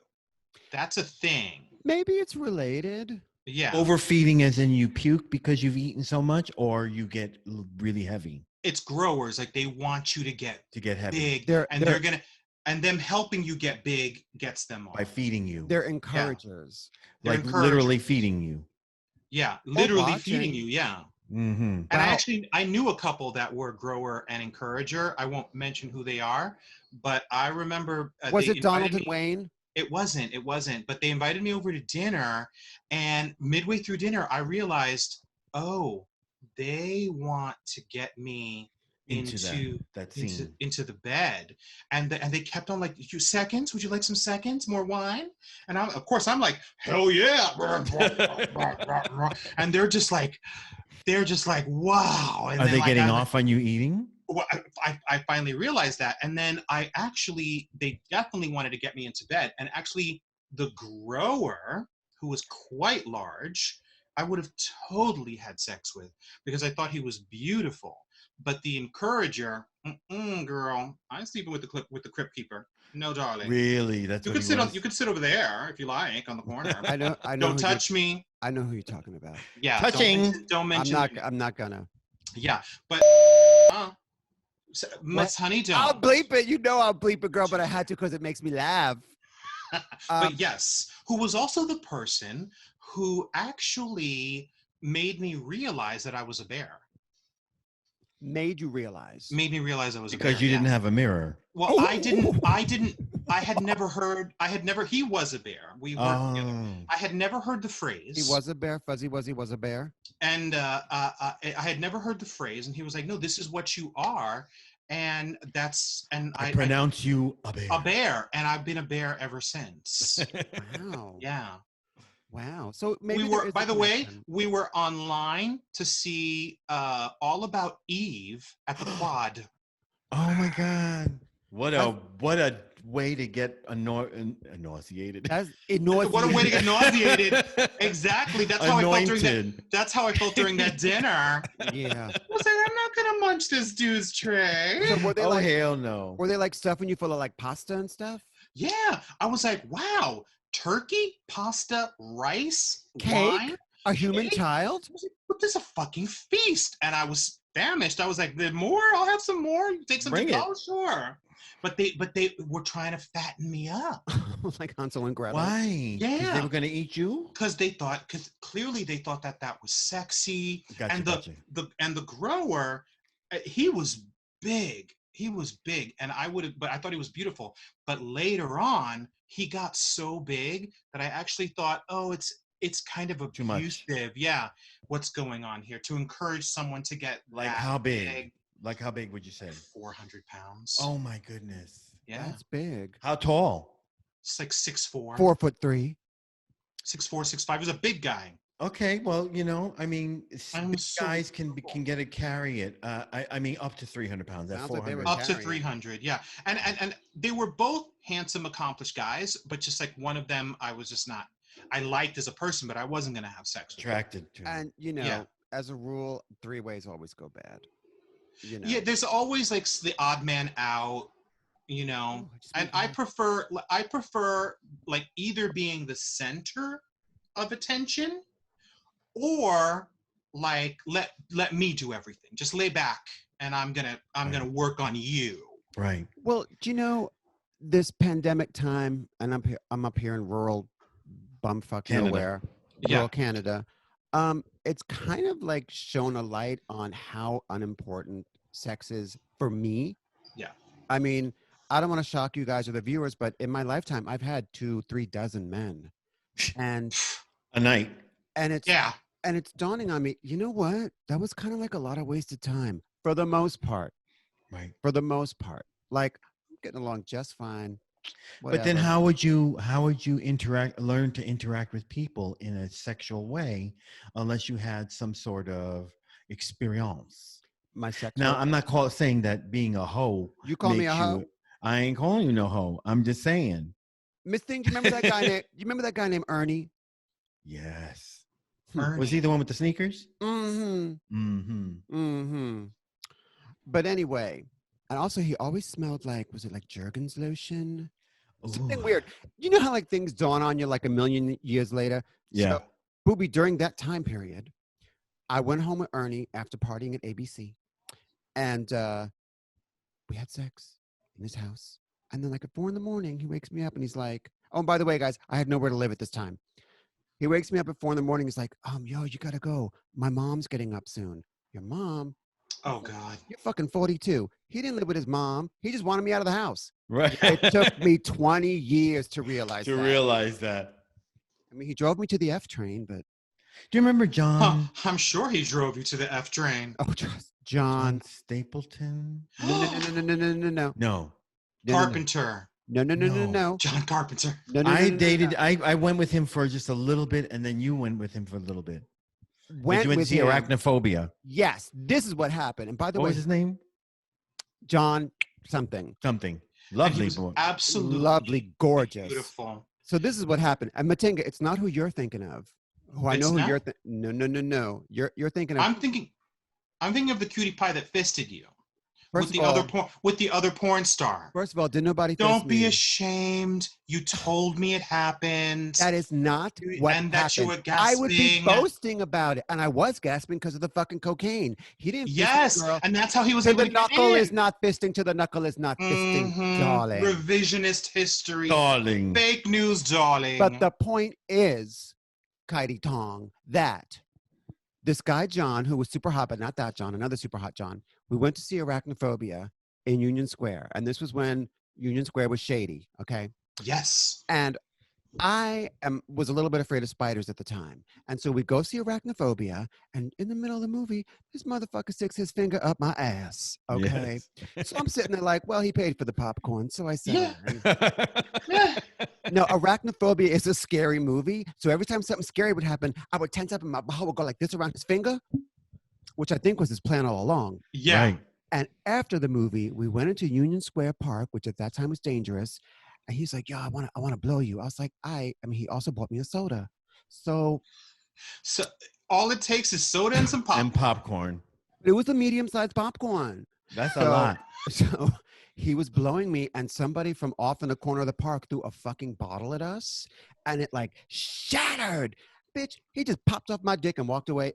Speaker 3: That's a thing.
Speaker 1: Maybe it's related.
Speaker 3: Yeah.
Speaker 2: Overfeeding as in you puke because you've eaten so much, or you get really heavy
Speaker 3: It's growers, like they want you to get
Speaker 2: heavy
Speaker 3: big,
Speaker 1: They're-
Speaker 3: and
Speaker 1: they're-
Speaker 3: they're gonna, and them helping you get big gets them off.
Speaker 2: by feeding you.
Speaker 1: They're encouragers.
Speaker 3: They're
Speaker 2: Like literally
Speaker 3: encouragers.
Speaker 2: feeding you.
Speaker 3: Yeah, literally
Speaker 1: watching.
Speaker 3: feeding you. Yeah.
Speaker 2: Mm-hmm.
Speaker 3: And I knew a couple that were grower and encourager. I won't mention who they are, but I remember.
Speaker 1: Was
Speaker 3: they
Speaker 1: it Donald
Speaker 3: invited
Speaker 1: and
Speaker 3: me-
Speaker 1: Wayne?
Speaker 3: It wasn't. But they invited me over to dinner, and midway through dinner, I realized, oh, they want to get me
Speaker 2: Into that scene.
Speaker 3: into the bed, and they kept on like, "You seconds? Would you like some seconds? More wine?" And of course I'm like, "Hell yeah!" And they're just like, "Wow!" And
Speaker 2: Are
Speaker 3: then,
Speaker 2: they
Speaker 3: like,
Speaker 2: getting
Speaker 3: I'm-
Speaker 2: off on you eating?
Speaker 3: Well, I finally realized that, and then they definitely wanted to get me into bed, and actually the grower, who was quite large, I would have totally had sex with because I thought he was beautiful. But the encourager, girl, I'm sleeping with the crypt keeper. No, darling.
Speaker 2: Really? That's
Speaker 3: You
Speaker 2: what
Speaker 3: could
Speaker 2: he
Speaker 3: sit
Speaker 2: was?
Speaker 3: you could sit over there if you like on the corner.
Speaker 1: I know.
Speaker 3: Don't touch me.
Speaker 1: I know who you're talking about.
Speaker 3: Yeah.
Speaker 2: Touching.
Speaker 3: Don't mention.
Speaker 1: I'm not gonna.
Speaker 3: Yeah, but Miss Honey, don't.
Speaker 1: I'll bleep it. You know I'll bleep it, girl, but I had to because it makes me laugh.
Speaker 3: But yes, who was also the person who actually made me realize that I was a bear.
Speaker 1: Made you realize.
Speaker 3: Made me realize I was a bear.
Speaker 2: Because you didn't have a mirror.
Speaker 3: Well, I had never, he was a bear. We worked together.
Speaker 2: Oh.
Speaker 3: I had never heard the phrase.
Speaker 1: He was a bear. Fuzzy Wuzzy was a bear.
Speaker 3: And I had never heard the phrase. And he was like, no, this is what you are. And
Speaker 2: I pronounce you a bear.
Speaker 3: a bear. And I've been a bear ever since.
Speaker 1: Wow.
Speaker 3: Yeah.
Speaker 1: Wow. So maybe
Speaker 3: We
Speaker 1: there
Speaker 3: were,
Speaker 1: is a
Speaker 3: by the way,
Speaker 1: connection.
Speaker 3: we were online to see All About Eve at the Quad.
Speaker 2: Oh my God. What a way to get nauseated.
Speaker 1: That's
Speaker 3: What a way to get nauseated. Exactly. That's how I felt during that.
Speaker 2: Anointed.
Speaker 3: That's how I felt during that dinner.
Speaker 1: Yeah.
Speaker 3: I was like, I'm not gonna munch this dude's tray.
Speaker 1: So were they
Speaker 2: Oh
Speaker 1: like
Speaker 2: hell no.
Speaker 1: were they like stuffing you full of like pasta and stuff?
Speaker 3: Yeah, I was like, wow, turkey, pasta, rice,
Speaker 1: Cake?
Speaker 3: wine.
Speaker 1: A human
Speaker 3: Cake?
Speaker 1: child?
Speaker 3: I was like, but this is a fucking feast. And I was famished. I was like, "There's more? I'll have some more. You take some.
Speaker 2: Bring it.
Speaker 3: Oh, sure." But they were trying to fatten me up
Speaker 1: Like Hansel and Gretel.
Speaker 2: Why? 'Cause
Speaker 3: Yeah.
Speaker 2: they were gonna eat you?
Speaker 3: because clearly they thought that was sexy.
Speaker 2: Gotcha,
Speaker 3: And
Speaker 2: gotcha.
Speaker 3: the grower, he was big. He was big, and but I thought he was beautiful. But later on, he got so big that I actually thought, oh, it's kind of
Speaker 2: Too much.
Speaker 3: abusive. Yeah, what's going on here? To encourage someone to get
Speaker 2: Like
Speaker 3: that
Speaker 2: how big? Like how big would you say?
Speaker 3: 400 pounds.
Speaker 2: Oh my goodness.
Speaker 3: yeah,
Speaker 1: That's big.
Speaker 2: How tall?
Speaker 3: it's like 6'4",
Speaker 1: 4'3".
Speaker 3: 6'4", 6'5". He was a big guy.
Speaker 2: Okay, well, I mean,
Speaker 3: I'm
Speaker 2: big
Speaker 3: so
Speaker 2: guys can
Speaker 3: comfortable.
Speaker 2: get to carry it. I mean, up to 300 pounds. That's
Speaker 1: Sounds like they
Speaker 2: 400.
Speaker 1: were
Speaker 3: Up to
Speaker 1: carrying.
Speaker 3: 300, yeah. And they were both handsome, accomplished guys, but just like one of them, I was just not. I liked as a person, but I wasn't gonna have sex with.
Speaker 2: Attracted to.
Speaker 1: And
Speaker 3: Yeah.
Speaker 1: as a rule, 3 ways always go bad.
Speaker 3: Yeah, there's always like the odd man out,
Speaker 1: Oh, just
Speaker 3: and
Speaker 1: made
Speaker 3: I
Speaker 1: that.
Speaker 3: prefer like either being the center of attention or like let me do everything. Just lay back and I'm gonna work on you.
Speaker 2: Right.
Speaker 1: Well, do you know this pandemic time, and I'm up here in rural bumfuck
Speaker 2: Canada.
Speaker 1: nowhere,
Speaker 3: Yeah.
Speaker 1: rural Canada. It's kind of like shown a light on how unimportant sex is for me.
Speaker 3: Yeah.
Speaker 1: I mean, I don't want to shock you guys or the viewers, but in my lifetime, I've had 2-3 dozen men, and
Speaker 2: A night.
Speaker 1: it's
Speaker 3: Yeah.
Speaker 1: and it's dawning on me. You know what? That was kind of like a lot of wasted time for the most part.
Speaker 2: Right.
Speaker 1: For the most part, like I'm getting along just fine.
Speaker 2: But then
Speaker 1: Whatever.
Speaker 2: how would you learn to interact with people in a sexual way unless you had some sort of experience?
Speaker 1: My sex
Speaker 2: Now, I'm
Speaker 1: therapist.
Speaker 2: not saying that being a hoe
Speaker 1: You call me a
Speaker 2: makes
Speaker 1: hoe?
Speaker 2: you. I ain't calling you no hoe. I'm just saying.
Speaker 1: Miss Thing, do you remember that guy named you remember that guy named Ernie?
Speaker 2: Yes.
Speaker 1: Hmm.
Speaker 2: Was he
Speaker 3: Ernie.
Speaker 2: the one with the sneakers?
Speaker 1: Mm-hmm.
Speaker 2: Mm-hmm.
Speaker 1: Mm-hmm. But anyway, and also he always smelled like, was it like Jergens lotion?
Speaker 2: Ooh.
Speaker 1: Something weird. You know how like things dawn on you like a million years later?
Speaker 2: Yeah.
Speaker 1: So, Booby, during that time period, I went home with Ernie after partying at ABC, and we had sex in his house. And then like at 4 a.m, he wakes me up and he's like, oh, and by the way, guys, I had nowhere to live at this time. He wakes me up at 4 a.m. He's like, yo, you gotta go. My mom's getting up soon. Your mom?
Speaker 3: Oh God.
Speaker 1: You're fucking 42. He didn't live with his mom. He just wanted me out of the house.
Speaker 2: Right.
Speaker 1: It took me 20 years to realize
Speaker 2: to
Speaker 1: that.
Speaker 2: realize that.
Speaker 1: I mean, he drove me to the F train, but
Speaker 2: Do you remember
Speaker 3: Huh,
Speaker 2: John?
Speaker 3: I'm sure he drove you to the F train.
Speaker 1: oh, John.
Speaker 2: John Stapleton?
Speaker 1: No.
Speaker 2: No.
Speaker 3: Carpenter.
Speaker 1: No.
Speaker 3: John Carpenter.
Speaker 1: No.
Speaker 2: I dated. I went with him for just a little bit, and then you went with him for a little bit.
Speaker 1: Went
Speaker 2: you went to
Speaker 1: with
Speaker 2: see
Speaker 1: him.
Speaker 2: Arachnophobia.
Speaker 1: Yes, this is what happened. And by the
Speaker 2: What
Speaker 1: way,
Speaker 2: was his name?
Speaker 1: John something.
Speaker 2: Something.
Speaker 3: And he
Speaker 2: Lovely
Speaker 3: was
Speaker 2: boy.
Speaker 3: absolutely
Speaker 1: Lovely, gorgeous.
Speaker 3: beautiful.
Speaker 1: So this is what happened. And Matinga, it's not who you're thinking of. Who I
Speaker 3: It's
Speaker 1: know who
Speaker 3: not?
Speaker 1: you're no. You're thinking of
Speaker 3: I'm thinking of the cutie pie that fisted you
Speaker 1: first
Speaker 3: with
Speaker 1: of all,
Speaker 3: the other porn star.
Speaker 1: First of all, did nobody fist
Speaker 3: Don't be
Speaker 1: me?
Speaker 3: ashamed. You told me it happened.
Speaker 1: That is not what
Speaker 3: and that you
Speaker 1: happened.
Speaker 3: were
Speaker 1: I would be
Speaker 3: gasping.
Speaker 1: boasting about it, and I was gasping because of the fucking cocaine. He didn't.
Speaker 3: Yes,
Speaker 1: fist the girl.
Speaker 3: and that's how he was
Speaker 1: To
Speaker 3: able
Speaker 1: the
Speaker 3: to get
Speaker 1: knuckle
Speaker 3: in.
Speaker 1: is not fisting. To the knuckle is not fisting, darling.
Speaker 3: Revisionist history.
Speaker 2: Darling.
Speaker 3: Fake news, darling.
Speaker 1: But the point is, Kaidi Tong, that this guy John, who was super hot, but not that John, another super hot John, we went to see Arachnophobia in Union Square, and this was when Union Square was shady. Okay.
Speaker 3: Yes.
Speaker 1: And I was a little bit afraid of spiders at the time. And so we go see Arachnophobia, and in the middle of the movie, this motherfucker sticks his finger up my ass. Okay.
Speaker 2: Yes.
Speaker 1: So I'm sitting there like, well, he paid for the popcorn. So I said,
Speaker 3: Yeah. Yeah.
Speaker 1: no, Arachnophobia is a scary movie. So every time something scary would happen, I would tense up and my ball would go like this around his finger, which I think was his plan all along.
Speaker 3: Yeah.
Speaker 2: Right.
Speaker 1: And after the movie, we went into Union Square Park, which at that time was dangerous. And he's like, yo, I want to blow you. I was like, I mean, he also bought me a soda. So
Speaker 3: all it takes is soda and some pop.
Speaker 2: And popcorn.
Speaker 1: it was a medium-sized popcorn.
Speaker 2: That's a
Speaker 1: So-
Speaker 2: lot.
Speaker 1: So he was blowing me, and somebody from off in the corner of the park threw a fucking bottle at us, and it like shattered. Bitch, he just popped off my dick and walked away.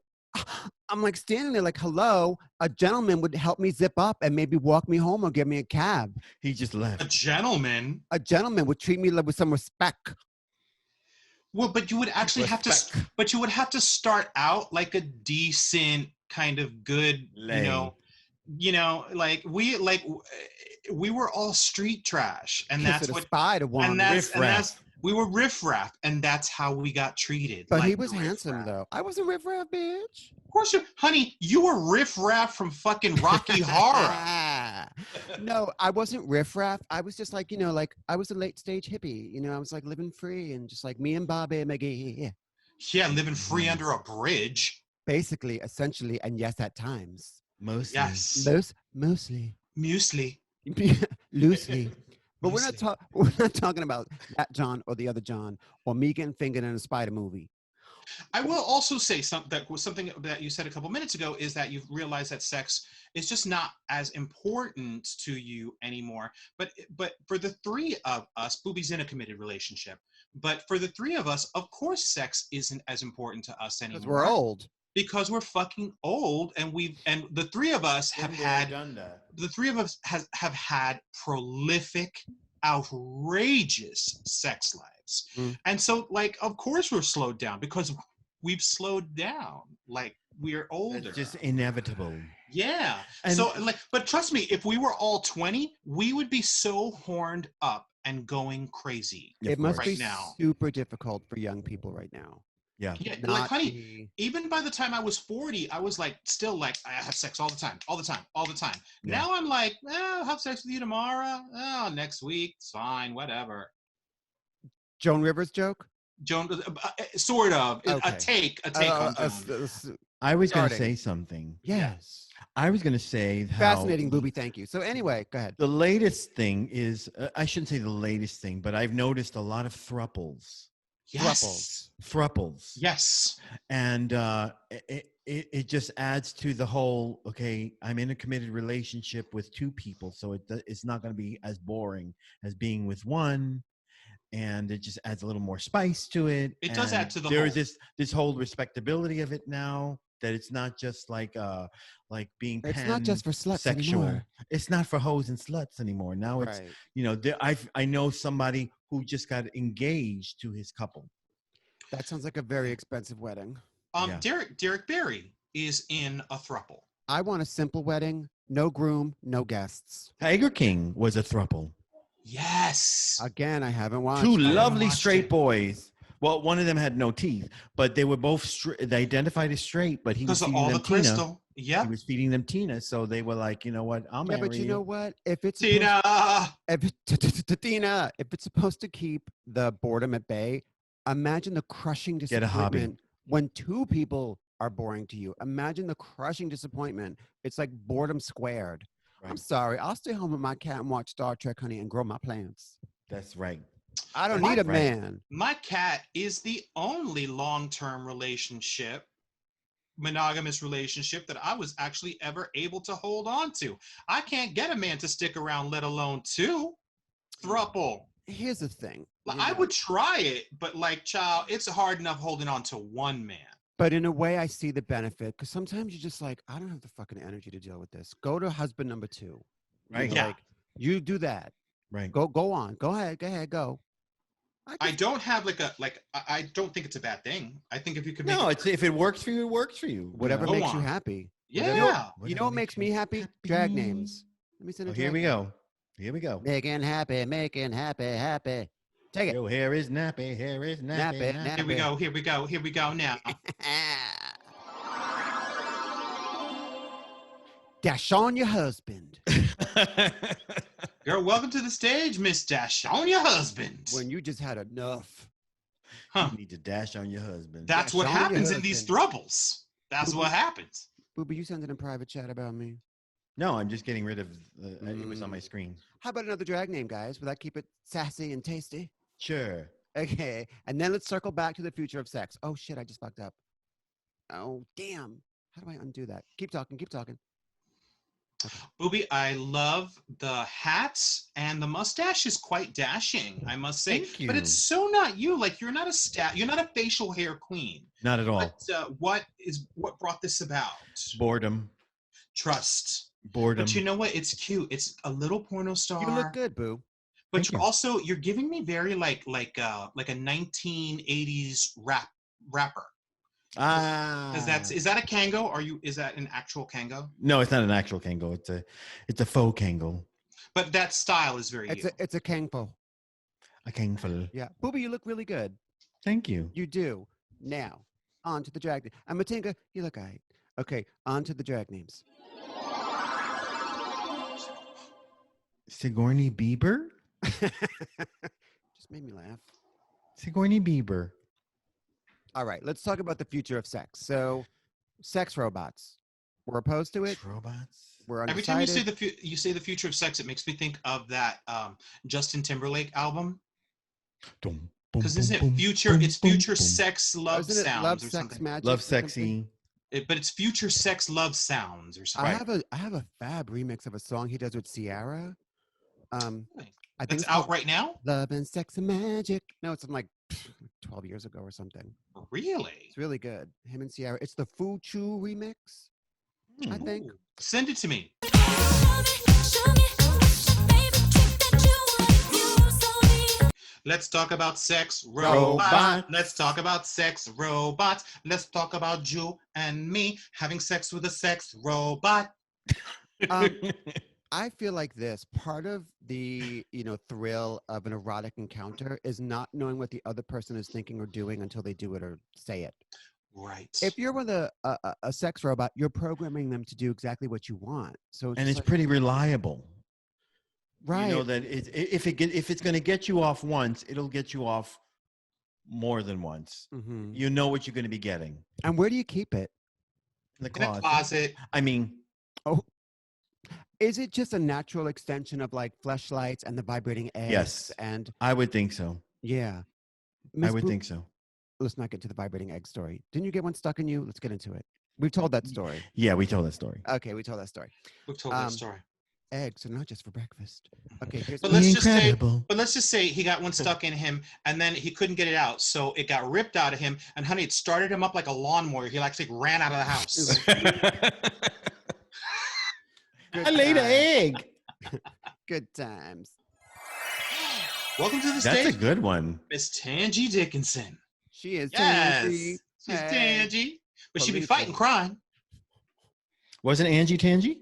Speaker 1: I'm like standing there like, hello, a gentleman would help me zip up and maybe walk me home or give me a cab.
Speaker 2: He just
Speaker 3: A
Speaker 2: left.
Speaker 3: gentleman.
Speaker 1: A gentleman would treat me with some respect.
Speaker 3: Well, but you would actually have to.
Speaker 2: Respect.
Speaker 3: But you would have to start out like a decent kind of good.
Speaker 2: Lay.
Speaker 3: Like we were all street trash, and
Speaker 1: Kiss
Speaker 3: that's
Speaker 1: of the
Speaker 3: what.
Speaker 1: spider woman.
Speaker 3: And that's
Speaker 2: Riff-raff.
Speaker 3: we were riffraff, and that's how we got treated.
Speaker 1: But
Speaker 3: like
Speaker 1: he was
Speaker 3: the
Speaker 1: handsome
Speaker 3: riffraff.
Speaker 1: though. I wasn't riff-raff, bitch.
Speaker 3: Of course, honey, you were riffraff from fucking Rocky Horror.
Speaker 1: No, I wasn't riffraff. I was just like, like I was a late stage hippie. I was like living free and just like me and Bobby McGee.
Speaker 3: Yeah, living free under a bridge.
Speaker 1: Basically, essentially, and yes, at times.
Speaker 2: Mostly.
Speaker 3: Yes.
Speaker 1: Mostly.
Speaker 3: Muesli.
Speaker 1: Loosely. But we're
Speaker 3: Loosely.
Speaker 1: not talking about that John or the other John or me getting fingered in a spider movie.
Speaker 3: I will also say something that you said a couple minutes ago is that you've realized that sex is just not as important to you anymore. But for the three of us, Booby's in a committed relationship. But for the three of us, of course, sex isn't as important to us anymore.
Speaker 1: Because we're old.
Speaker 3: Because we're fucking old, and the three of us have had prolific, outrageous sex lives.
Speaker 1: Mm.
Speaker 3: And so, like, of course we're slowed down because we've slowed down. Like, we're older.
Speaker 2: It's just inevitable.
Speaker 3: Yeah.
Speaker 2: And-
Speaker 3: So, like, but trust me, if we were all 20, we would be so horned up and going crazy.
Speaker 1: It must
Speaker 3: right
Speaker 1: be
Speaker 3: now.
Speaker 1: super difficult for young people right now.
Speaker 2: Yeah.
Speaker 3: Yeah, like,
Speaker 1: Not
Speaker 3: honey,
Speaker 1: the-
Speaker 3: even by the time I was 40, I was like, still like, I have sex all the time, all the time, all the time.
Speaker 2: Yeah.
Speaker 3: Now I'm like, I'll have sex with you tomorrow. Oh, next week, it's fine, whatever.
Speaker 1: Joan Rivers joke.
Speaker 3: Joan, sort of,
Speaker 1: Okay.
Speaker 3: a take on Joan.
Speaker 2: I was going to
Speaker 1: Starting.
Speaker 2: say something.
Speaker 1: Yes.
Speaker 2: I was going to say how
Speaker 1: Fascinating, Booby. Thank you. So anyway, go ahead.
Speaker 2: the latest thing is, I shouldn't say the latest thing, but I've noticed a lot of thruples.
Speaker 3: Yes.
Speaker 2: Thruples.
Speaker 3: Yes.
Speaker 2: And it just adds to the whole, okay, I'm in a committed relationship with two people, so it's not going to be as boring as being with one. And it just adds a little more spice to it.
Speaker 3: It does add to the
Speaker 2: There's
Speaker 3: whole.
Speaker 2: this whole respectability of it now, that it's not just like being
Speaker 1: It's not just for sluts anymore.
Speaker 2: It's not for hoes and sluts anymore. Now it's,
Speaker 1: Right.
Speaker 2: you know, I know somebody who just got engaged to his couple.
Speaker 1: That sounds like a very expensive wedding.
Speaker 2: Yeah.
Speaker 3: Derek Barry is in a throuple.
Speaker 1: I want a simple wedding, no groom, no guests.
Speaker 2: Tiger King was a throuple.
Speaker 3: Yes.
Speaker 1: Again, I haven't watched.
Speaker 2: Two
Speaker 1: it.
Speaker 2: lovely
Speaker 3: watched
Speaker 2: straight
Speaker 3: it.
Speaker 2: boys. Well, one of them had no teeth, but they were both they identified as straight, but he was
Speaker 3: Because of
Speaker 2: feeding
Speaker 3: all
Speaker 2: them
Speaker 3: the
Speaker 2: Tina.
Speaker 3: crystal.
Speaker 2: He
Speaker 3: Yep.
Speaker 2: was feeding them Tina, so they were like, you know what, I'll
Speaker 1: Yeah,
Speaker 2: marry
Speaker 1: but you know what? If it's
Speaker 3: Tina.
Speaker 1: Tina, if it's supposed to keep the boredom at bay, imagine the crushing
Speaker 2: Get a hobby.
Speaker 1: disappointment when two people are boring to you. Imagine the crushing disappointment. It's like boredom squared. I'm
Speaker 2: Right.
Speaker 1: sorry. I'll stay home with my cat and watch Star Trek, honey, and grow my plants.
Speaker 2: That's right.
Speaker 1: I don't
Speaker 3: My-
Speaker 1: need a
Speaker 2: Right.
Speaker 1: man.
Speaker 3: My cat is the only long-term monogamous relationship that I was actually ever able to hold on to. I can't get a man to stick around, let alone two. Thruple.
Speaker 1: Here's the thing.
Speaker 3: Like,
Speaker 1: you
Speaker 3: I
Speaker 1: know,
Speaker 3: would try it, but like, child, it's hard enough holding on to one man.
Speaker 1: But in a way, I see the benefit because sometimes you're just like, I don't have the fucking energy to deal with this. Go to husband number two. You
Speaker 2: Right.
Speaker 1: know,
Speaker 3: Yeah.
Speaker 1: Like, you do that.
Speaker 2: Right.
Speaker 1: Go on. Go ahead. Go.
Speaker 3: I don't have I don't think it's a bad thing. I think if you could make
Speaker 2: No,
Speaker 3: it,
Speaker 2: it's if it works for you, it works for you.
Speaker 1: Whatever
Speaker 3: Go
Speaker 1: makes you
Speaker 3: on.
Speaker 1: happy.
Speaker 3: yeah.
Speaker 1: You know what makes me happy? Drag names. Let me send
Speaker 2: Oh,
Speaker 1: a
Speaker 2: here
Speaker 1: drag
Speaker 2: we
Speaker 1: name.
Speaker 2: go. Here we go.
Speaker 1: Making happy. Take it.
Speaker 2: Your hair is nappy. Hair is nappy.
Speaker 1: Nappy,
Speaker 2: nappy.
Speaker 3: Here we go now.
Speaker 1: Dash on your husband
Speaker 3: Girl, welcome to the stage, Miss Dash on your husband.
Speaker 1: when you just had enough.
Speaker 3: Huh.
Speaker 2: You need to dash on your husband.
Speaker 3: That's what
Speaker 1: Dash on your
Speaker 3: happens in these
Speaker 1: husband.
Speaker 3: thruples. That's what happens.
Speaker 1: Booby, you sent it in private chat about me.
Speaker 2: No, I'm just getting rid of it was on my screen.
Speaker 1: How about another drag name, guys? Will that keep it sassy and tasty?
Speaker 2: Sure.
Speaker 1: Okay, and then let's circle back to the future of sex. Oh shit, I just fucked up. Oh damn. How do I undo that? Keep talking.
Speaker 3: Booby, I love the hats, and the mustache is quite dashing, I must say.
Speaker 2: Thank
Speaker 3: But
Speaker 2: you.
Speaker 3: it's so not you. Like, you're not a facial hair queen.
Speaker 2: Not at all.
Speaker 3: But what brought this about?
Speaker 2: Boredom.
Speaker 3: Trust.
Speaker 2: Boredom.
Speaker 3: But you know what? It's cute. It's a little porno star.
Speaker 1: You look good, boo.
Speaker 3: But
Speaker 2: Thank
Speaker 3: you're giving me very like a 1980s rapper. Because is that a Kango? Is that an actual Kango?
Speaker 2: No, it's not an actual Kango. It's a faux Kango.
Speaker 3: But that style is very you.
Speaker 1: It's a kangpo.
Speaker 2: A Kangful.
Speaker 1: Yeah, Booby, you look really good.
Speaker 2: Thank you.
Speaker 1: You do. Now, on to the drag name. And Matinga, you look alright. Okay, on to the drag names.
Speaker 2: Sigourney Bieber?
Speaker 1: Just made me laugh.
Speaker 2: Sigourney Bieber.
Speaker 1: All right, let's talk about the future of sex. So, sex robots. We're opposed to it.
Speaker 2: Robots.
Speaker 1: We're
Speaker 3: Every
Speaker 1: undecided.
Speaker 3: time you say the future of sex, it makes me think of that Justin Timberlake album. Because isn't it future? It's future sex love
Speaker 1: Isn't it
Speaker 3: sounds
Speaker 1: love,
Speaker 3: or
Speaker 1: sex,
Speaker 3: something.
Speaker 1: magic?
Speaker 2: Love
Speaker 1: or something?
Speaker 2: sexy.
Speaker 3: But it's future sex love sounds or something.
Speaker 1: I have a fab remix of a song he does with Ciara. I think
Speaker 3: It's
Speaker 1: it's
Speaker 3: out
Speaker 1: called
Speaker 3: right now.
Speaker 1: Love and Sex and Magic. No, it's from like 12 years ago or something.
Speaker 3: Really?
Speaker 1: It's really good. Him and Ciara. It's the Fuchu remix, I think.
Speaker 3: Ooh. Send it to me. Let's talk about sex robot.
Speaker 2: Robot.
Speaker 3: Let's talk about sex robots. Let's talk about you and me having sex with a sex robot.
Speaker 1: I I feel like this part of the thrill of an erotic encounter is not knowing what the other person is thinking or doing until they do it or say it.
Speaker 3: Right.
Speaker 1: If you're with a sex robot, you're programming them to do exactly what you want. So
Speaker 2: And it's pretty reliable.
Speaker 1: right.
Speaker 2: You know that if it's going to get you off once, it'll get you off more than once.
Speaker 1: Mhm.
Speaker 2: You know what you're going to be getting.
Speaker 1: And where do you keep it?
Speaker 2: In the
Speaker 3: In a
Speaker 2: closet.
Speaker 3: closet.
Speaker 2: I mean,
Speaker 1: Is it just a natural extension of like fleshlights and the vibrating eggs?
Speaker 2: Yes.
Speaker 1: And
Speaker 2: I would think so.
Speaker 1: yeah.
Speaker 2: I would think so.
Speaker 1: Let's not get to the vibrating egg story. Didn't you get one stuck in you? Let's get into it. We've told that story.
Speaker 2: Yeah, we told that story.
Speaker 1: Okay, we told that story.
Speaker 3: We've told that story.
Speaker 1: Eggs are not just for breakfast. Okay, here's
Speaker 3: But let's just say he got one stuck in him, and then he couldn't get it out, so it got ripped out of him. And honey, it started him up like a lawnmower. He actually ran out of the house.
Speaker 2: I laid an egg.
Speaker 1: Good times.
Speaker 3: Welcome to the
Speaker 2: That's
Speaker 3: stage,
Speaker 2: a good one.
Speaker 3: Miss Tangi Dickinson.
Speaker 1: She is
Speaker 3: Yes,
Speaker 1: Tangy.
Speaker 3: she's
Speaker 1: Hey.
Speaker 3: Tangi, but she be
Speaker 1: Believe
Speaker 3: fighting
Speaker 1: me.
Speaker 3: crime.
Speaker 2: Wasn't Angie Tangi?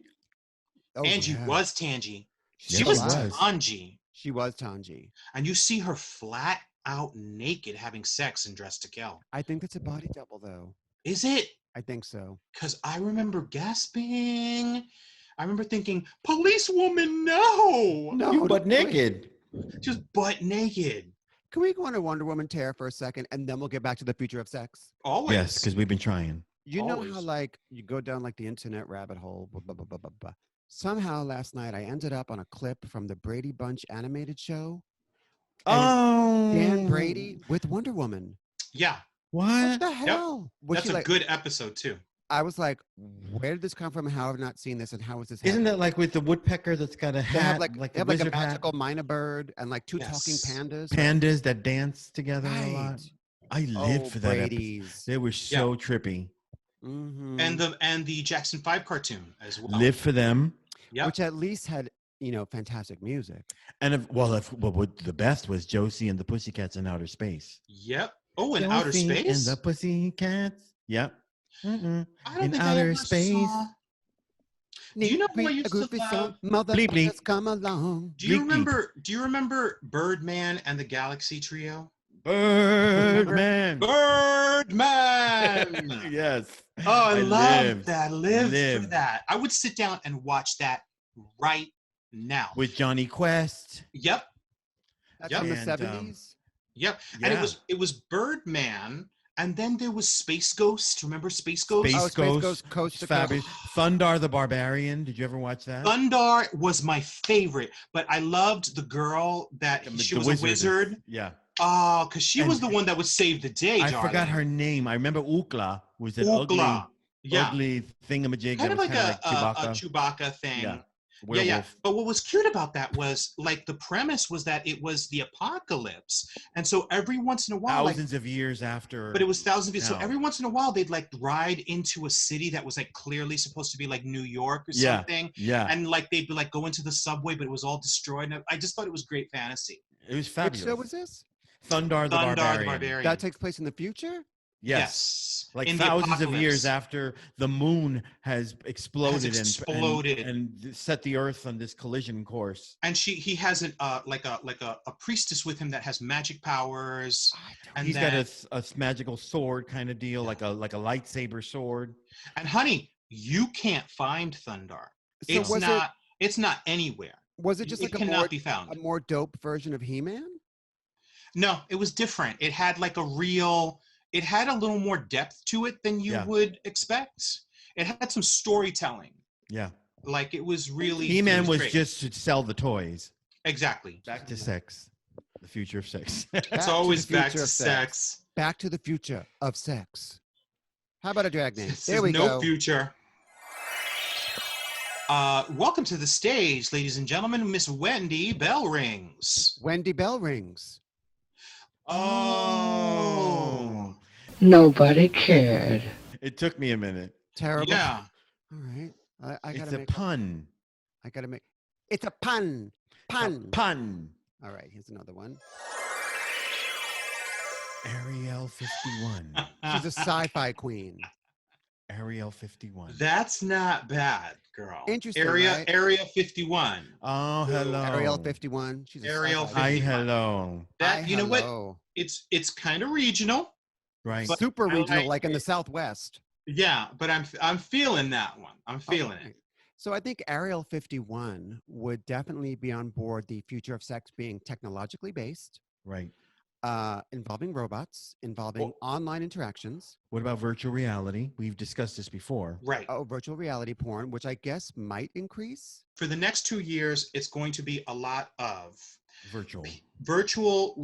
Speaker 1: Oh,
Speaker 3: Angie
Speaker 1: yeah.
Speaker 3: was Tangi.
Speaker 2: Yes,
Speaker 3: She was
Speaker 2: she was.
Speaker 3: Tangi.
Speaker 1: She was Tanji.
Speaker 3: And you see her flat out naked having sex and dressed to kill.
Speaker 1: I think that's a body double, though.
Speaker 3: Is it?
Speaker 1: I think so.
Speaker 3: Because I remember gasping. I remember thinking, policewoman, no!
Speaker 1: No,
Speaker 2: You butt naked.
Speaker 3: Just butt naked.
Speaker 1: Can we go on a Wonder Woman tear for a second, and then we'll get back to the future of sex?
Speaker 3: Always.
Speaker 2: Yes, because we've been trying.
Speaker 1: You know how
Speaker 3: Always.
Speaker 1: like you go down like the internet rabbit hole. Blah, blah, blah, blah, blah, blah. Somehow last night I ended up on a clip from the Brady Bunch animated show. And Dan Brady with Wonder Woman.
Speaker 3: Yeah,
Speaker 1: What
Speaker 2: What?
Speaker 1: the hell? Was
Speaker 3: that's
Speaker 1: she
Speaker 3: a
Speaker 1: like,
Speaker 3: good episode too.
Speaker 1: I was like, where did this come from? And how have I not seen this? And how is this?
Speaker 2: Isn't
Speaker 1: happening?
Speaker 2: that like with the woodpecker that's got a
Speaker 1: They
Speaker 2: hat,
Speaker 1: have like,
Speaker 2: like
Speaker 1: they
Speaker 2: a
Speaker 1: have like a
Speaker 2: wizard hat?
Speaker 1: magical minor bird and like two talking
Speaker 3: Yes.
Speaker 1: pandas.
Speaker 2: Pandas that dance together a
Speaker 1: Right.
Speaker 2: lot. I lived
Speaker 1: Oh,
Speaker 2: for that episode.
Speaker 1: Brady's.
Speaker 2: They were so trippy.
Speaker 1: Mhm.
Speaker 3: And the Jackson 5 cartoon as well.
Speaker 2: Live for them.
Speaker 3: Yep.
Speaker 1: Which at least had, fantastic music.
Speaker 2: And what the best was Josie and the Pussycats in outer space.
Speaker 3: Yep. Oh, in outer
Speaker 2: Josie
Speaker 3: space?
Speaker 2: and the Pussycats. Yep. Mm-mm.
Speaker 3: I don't
Speaker 2: in
Speaker 3: think I
Speaker 2: outer
Speaker 3: ever
Speaker 2: space.
Speaker 3: saw- Do you know who I
Speaker 1: Need a
Speaker 3: used to
Speaker 1: goofy
Speaker 3: love?
Speaker 1: song, Mother
Speaker 2: Bleep, bleep.
Speaker 1: has come along.
Speaker 3: Do you
Speaker 2: Bleep, bleep.
Speaker 3: remember Birdman and the Galaxy Trio?
Speaker 2: Birdman.
Speaker 3: Birdman!
Speaker 2: Yes.
Speaker 3: Oh, I love
Speaker 2: lived.
Speaker 3: that. Lived for
Speaker 2: Lived.
Speaker 3: that. I would sit down and watch that right now.
Speaker 2: With Johnny Quest.
Speaker 3: Yep.
Speaker 1: That's
Speaker 3: Yep.
Speaker 1: from the
Speaker 2: And,
Speaker 1: 70s.
Speaker 3: Yep. And
Speaker 2: Yeah.
Speaker 3: it was Birdman, and then there was Space Ghost. Remember Space Ghost?
Speaker 2: Space
Speaker 1: Oh, Space
Speaker 2: Ghost.
Speaker 1: Ghost, Coast to
Speaker 2: Fabulous. Thundar the Barbarian. Did you ever watch that?
Speaker 3: Thundar was my favorite, but I loved the girl that she was a wizard.
Speaker 2: Yeah.
Speaker 3: Oh, because she was
Speaker 2: And-
Speaker 3: the one that would save the day,
Speaker 2: I
Speaker 3: darling.
Speaker 2: forgot her name. I remember Ukla was an
Speaker 3: Ookla. Yeah.
Speaker 2: ugly thingamajig
Speaker 3: Kind
Speaker 2: that
Speaker 3: of
Speaker 2: was
Speaker 3: like
Speaker 2: kind of like
Speaker 3: a
Speaker 2: Chewbacca.
Speaker 3: Chewbacca thing.
Speaker 2: Yeah.
Speaker 3: Yeah, yeah.
Speaker 2: Werewolf.
Speaker 3: But what was cute about that was like the premise was that it was the apocalypse. And so every once in a while,
Speaker 2: Thousands of years after.
Speaker 3: but it was thousands of years. So
Speaker 2: now.
Speaker 3: every once in a while they'd like ride into a city that was like clearly supposed to be like New York or
Speaker 2: Yeah.
Speaker 3: something.
Speaker 2: Yeah.
Speaker 3: And like they'd be like go into the subway, but it was all destroyed. And I just thought it was great fantasy.
Speaker 2: It was
Speaker 1: Which
Speaker 2: fabulous.
Speaker 1: show was this?
Speaker 2: Thundar the
Speaker 3: Thundar
Speaker 2: Barbarian.
Speaker 3: the Barbarian.
Speaker 1: That takes place in the future?
Speaker 2: Yes. Like
Speaker 3: In the
Speaker 2: thousands of years
Speaker 3: apocalypse.
Speaker 2: after the moon has exploded,
Speaker 3: exploded.
Speaker 2: And set the earth on this collision course.
Speaker 3: And he has an like a priestess with him that has magic powers. And
Speaker 2: He's
Speaker 3: then,
Speaker 2: got a magical sword kind of deal, like a lightsaber sword.
Speaker 3: and honey, you can't find Thundar.
Speaker 1: So
Speaker 3: It's not anywhere.
Speaker 1: was it just
Speaker 3: It
Speaker 1: like a
Speaker 3: cannot be found.
Speaker 1: more dope version of He-Man?
Speaker 3: No, it was different. It had like it had a little more depth to it than you
Speaker 2: Yeah.
Speaker 3: would expect. It had some storytelling.
Speaker 2: Yeah.
Speaker 3: Like it was really
Speaker 2: He-Man was
Speaker 3: great.
Speaker 2: just to sell the toys.
Speaker 3: Exactly.
Speaker 2: Back to sex. The future of sex.
Speaker 3: It's
Speaker 1: Back to
Speaker 3: always
Speaker 1: the
Speaker 3: back
Speaker 1: future
Speaker 3: to
Speaker 1: of
Speaker 3: sex.
Speaker 1: Back to the future of sex. How about a drag name?
Speaker 3: This
Speaker 1: There
Speaker 3: is
Speaker 1: we
Speaker 3: no
Speaker 1: go.
Speaker 3: future. Welcome to the stage, ladies and gentlemen, Miss Wendy Bellrings.
Speaker 1: Wendy Bell Rings.
Speaker 3: Oh.
Speaker 4: Nobody cared.
Speaker 2: It took me a minute.
Speaker 1: Terrible.
Speaker 3: Yeah.
Speaker 1: All right. I
Speaker 2: It's
Speaker 1: gotta
Speaker 2: a
Speaker 1: make.
Speaker 2: pun.
Speaker 1: I gotta make. It's a pun. Pun.
Speaker 2: Pun.
Speaker 1: All right. Here's another one.
Speaker 2: Ariel 51.
Speaker 1: She's a sci-fi queen.
Speaker 2: Ariel 51.
Speaker 3: That's not bad, girl.
Speaker 1: Interesting,
Speaker 3: Area
Speaker 1: right?
Speaker 3: Area 51.
Speaker 2: Oh, hello.
Speaker 1: Ariel 51. She's a
Speaker 3: Ariel
Speaker 1: sci-fi.
Speaker 2: Hi,
Speaker 3: 51.
Speaker 2: hello.
Speaker 3: That, you know what?
Speaker 1: Hello.
Speaker 3: It's kind of regional.
Speaker 2: Right.
Speaker 3: But
Speaker 1: Super
Speaker 3: I
Speaker 1: regional,
Speaker 3: like
Speaker 1: like in the
Speaker 3: it.
Speaker 1: Southwest.
Speaker 3: Yeah, but I'm feeling that one. I'm feeling
Speaker 1: Okay.
Speaker 3: it.
Speaker 1: So I think Ariel 51 would definitely be on board the future of sex being technologically based,
Speaker 2: Right.
Speaker 1: involving robots, involving online interactions.
Speaker 2: What about virtual reality? We've discussed this before.
Speaker 3: Right.
Speaker 1: Oh, virtual reality porn, which I guess might increase.
Speaker 3: For the next 2 years, it's going to be a lot of
Speaker 2: Virtual.
Speaker 3: virtual,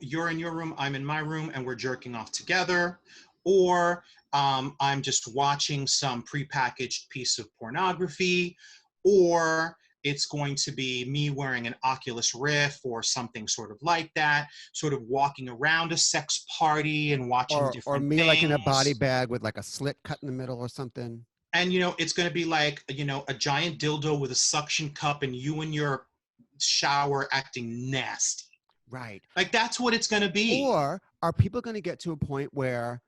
Speaker 3: you're in your room, I'm in my room, and we're jerking off together. Or I'm just watching some prepackaged piece of pornography. Or it's going to be me wearing an Oculus Rift or something sort of like that, sort of walking around a sex party and watching
Speaker 1: Or
Speaker 3: different
Speaker 1: me
Speaker 3: things.
Speaker 1: like in a body bag with like a slit cut in the middle or something.
Speaker 3: And, it's going to be like, a giant dildo with a suction cup and you in your shower acting nasty.
Speaker 1: Right.
Speaker 3: Like, that's what it's going to be.
Speaker 1: Or are people going to get to a point where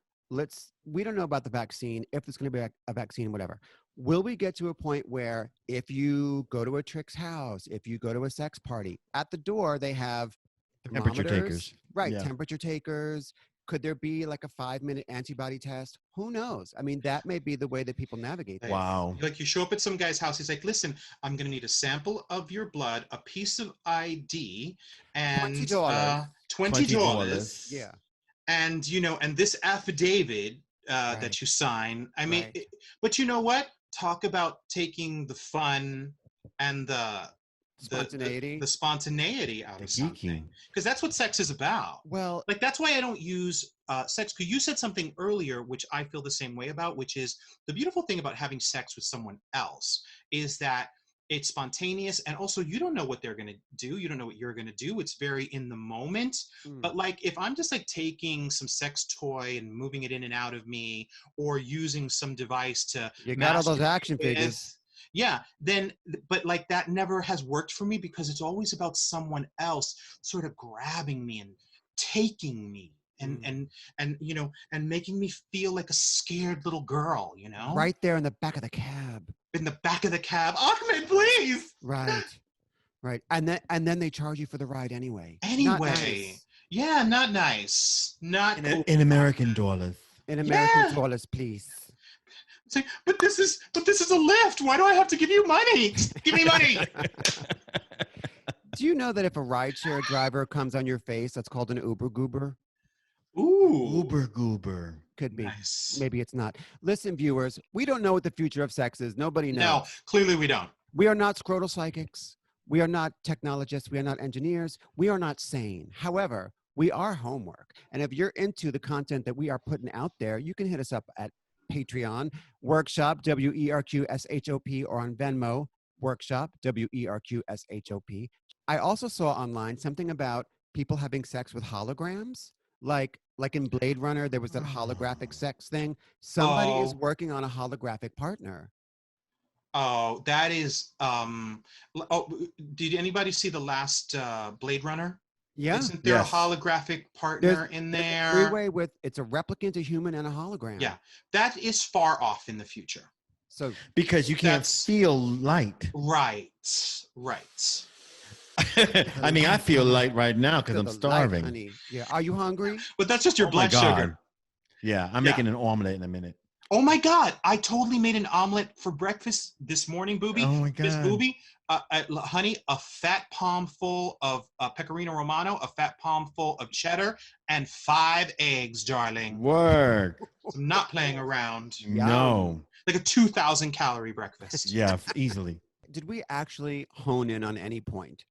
Speaker 1: we don't know about the vaccine, if there's going to be a vaccine, whatever. Will we get to a point where if you go to a trick's house, if you go to a sex party, at the door, they have
Speaker 2: Temperature
Speaker 1: thermometers,
Speaker 2: takers.
Speaker 1: right?
Speaker 2: Yeah.
Speaker 1: Temperature takers. Could there be like a 5-minute antibody test? Who knows? I mean, that may be the way that people navigate this.
Speaker 2: Wow.
Speaker 3: Like, you show up at some guy's house, he's like, listen, I'm going to need a sample of your blood, a piece of ID, and
Speaker 1: $20.
Speaker 3: $20.
Speaker 1: Yeah.
Speaker 3: And, and this affidavit that you sign. I mean,
Speaker 1: Right.
Speaker 3: but you know what? Talk about taking the fun and the
Speaker 1: Spontaneity.
Speaker 3: the spontaneity out
Speaker 2: The
Speaker 3: of something.
Speaker 2: geeking.
Speaker 3: Because that's what sex is about.
Speaker 1: Well,
Speaker 3: Like, that's why I don't use sex. Because you said something earlier, which I feel the same way about, which is the beautiful thing about having sex with someone else is that it's spontaneous. And also, you don't know what they're going to do. You don't know what you're going to do. It's very in the moment. But like, if I'm just like taking some sex toy and moving it in and out of me, or using some device to
Speaker 1: you got all those
Speaker 3: masturbate
Speaker 1: action
Speaker 3: with,
Speaker 1: figures.
Speaker 3: yeah, then, but like, that never has worked for me because it's always about someone else sort of grabbing me and taking me and and making me feel like a scared little girl,
Speaker 1: Right there in the back of the cab.
Speaker 3: in the back of the cab. Ahmed, please.
Speaker 1: Right. Right. And then they charge you for the ride anyway. Not
Speaker 3: Anyway,
Speaker 1: nice.
Speaker 3: yeah, not nice, not cool.
Speaker 2: In American dollars.
Speaker 1: In American
Speaker 3: Yeah.
Speaker 1: dollars, please.
Speaker 3: It's like, but this is a lift. Why do I have to give you money? Give me money.
Speaker 1: Do you know that if a rideshare driver comes on your face, that's called an Uber goober?
Speaker 3: Ooh,
Speaker 2: Uber goober.
Speaker 1: Could be.
Speaker 3: nice.
Speaker 1: Maybe it's not. Listen, viewers, we don't know what the future of sex is. Nobody knows.
Speaker 3: No, clearly we don't.
Speaker 1: We are not scrotal psychics. We are not technologists. We are not engineers. We are not sane. However, we are homework. And if you're into the content that we are putting out there, you can hit us up at Patreon, Workshop, WERQSHOP, or on Venmo, Workshop, WERQSHOP. I also saw online something about people having sex with holograms. Like in Blade Runner, there was that holographic sex thing. Somebody is
Speaker 3: Oh.
Speaker 1: working on a holographic partner.
Speaker 3: Oh, that is. Did anybody see the last Blade Runner?
Speaker 1: Yeah.
Speaker 3: Isn't there
Speaker 2: Yes.
Speaker 3: a holographic partner in
Speaker 1: There's a
Speaker 3: there?
Speaker 1: three-way with it's a replicant, a human, and a hologram.
Speaker 3: Yeah, that is far off in the future.
Speaker 1: So
Speaker 2: Because you can't
Speaker 3: That's-
Speaker 2: feel light.
Speaker 3: Right.
Speaker 2: I mean, I feel light right now because
Speaker 1: feel
Speaker 2: I'm
Speaker 1: the life,
Speaker 2: starving.
Speaker 1: honey. Yeah. Are you hungry?
Speaker 3: But that's just your
Speaker 2: Oh my
Speaker 3: blood
Speaker 2: God.
Speaker 3: sugar.
Speaker 2: Yeah, I'm
Speaker 3: Yeah.
Speaker 2: making an omelet in a minute.
Speaker 3: Oh my God! I totally made an omelet for breakfast this morning, Booby.
Speaker 2: Oh my
Speaker 3: Miss
Speaker 2: God.
Speaker 3: Booby, honey, a fat palm full of pecorino romano, a fat palm full of cheddar, and 5 eggs, darling.
Speaker 2: Work.
Speaker 3: I'm not playing around.
Speaker 2: No.
Speaker 3: Like a 2,000 calorie breakfast.
Speaker 2: Yeah, easily.
Speaker 1: Did we actually hone in on any point?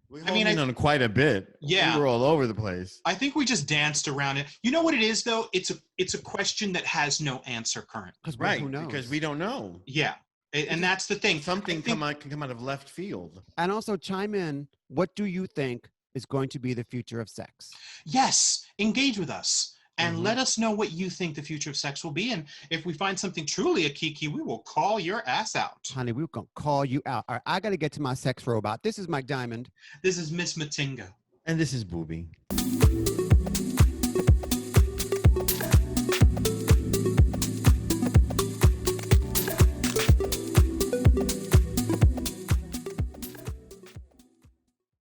Speaker 2: We
Speaker 3: I mean,
Speaker 2: honed in on quite a bit.
Speaker 3: Yeah.
Speaker 2: We were all over the place.
Speaker 3: I think we just danced around it. You know what it is, though? It's a question that has no answer current.
Speaker 1: Because
Speaker 2: Right.
Speaker 1: who knows?
Speaker 2: Because we don't know.
Speaker 3: Yeah, and that's the thing.
Speaker 2: Something
Speaker 3: I think-
Speaker 2: can come out of left field.
Speaker 1: And also chime in. What do you think is going to be the future of sex?
Speaker 3: Yes, engage with us and
Speaker 2: Mhm.
Speaker 3: let us know what you think the future of sex will be. And if we find something truly a kiki, we will call your ass out.
Speaker 1: Honey, we're going to call you out. All right, I got to get to my sex robot. This is Mike Diamond.
Speaker 3: This is Miss Matinga.
Speaker 2: And this is Booby.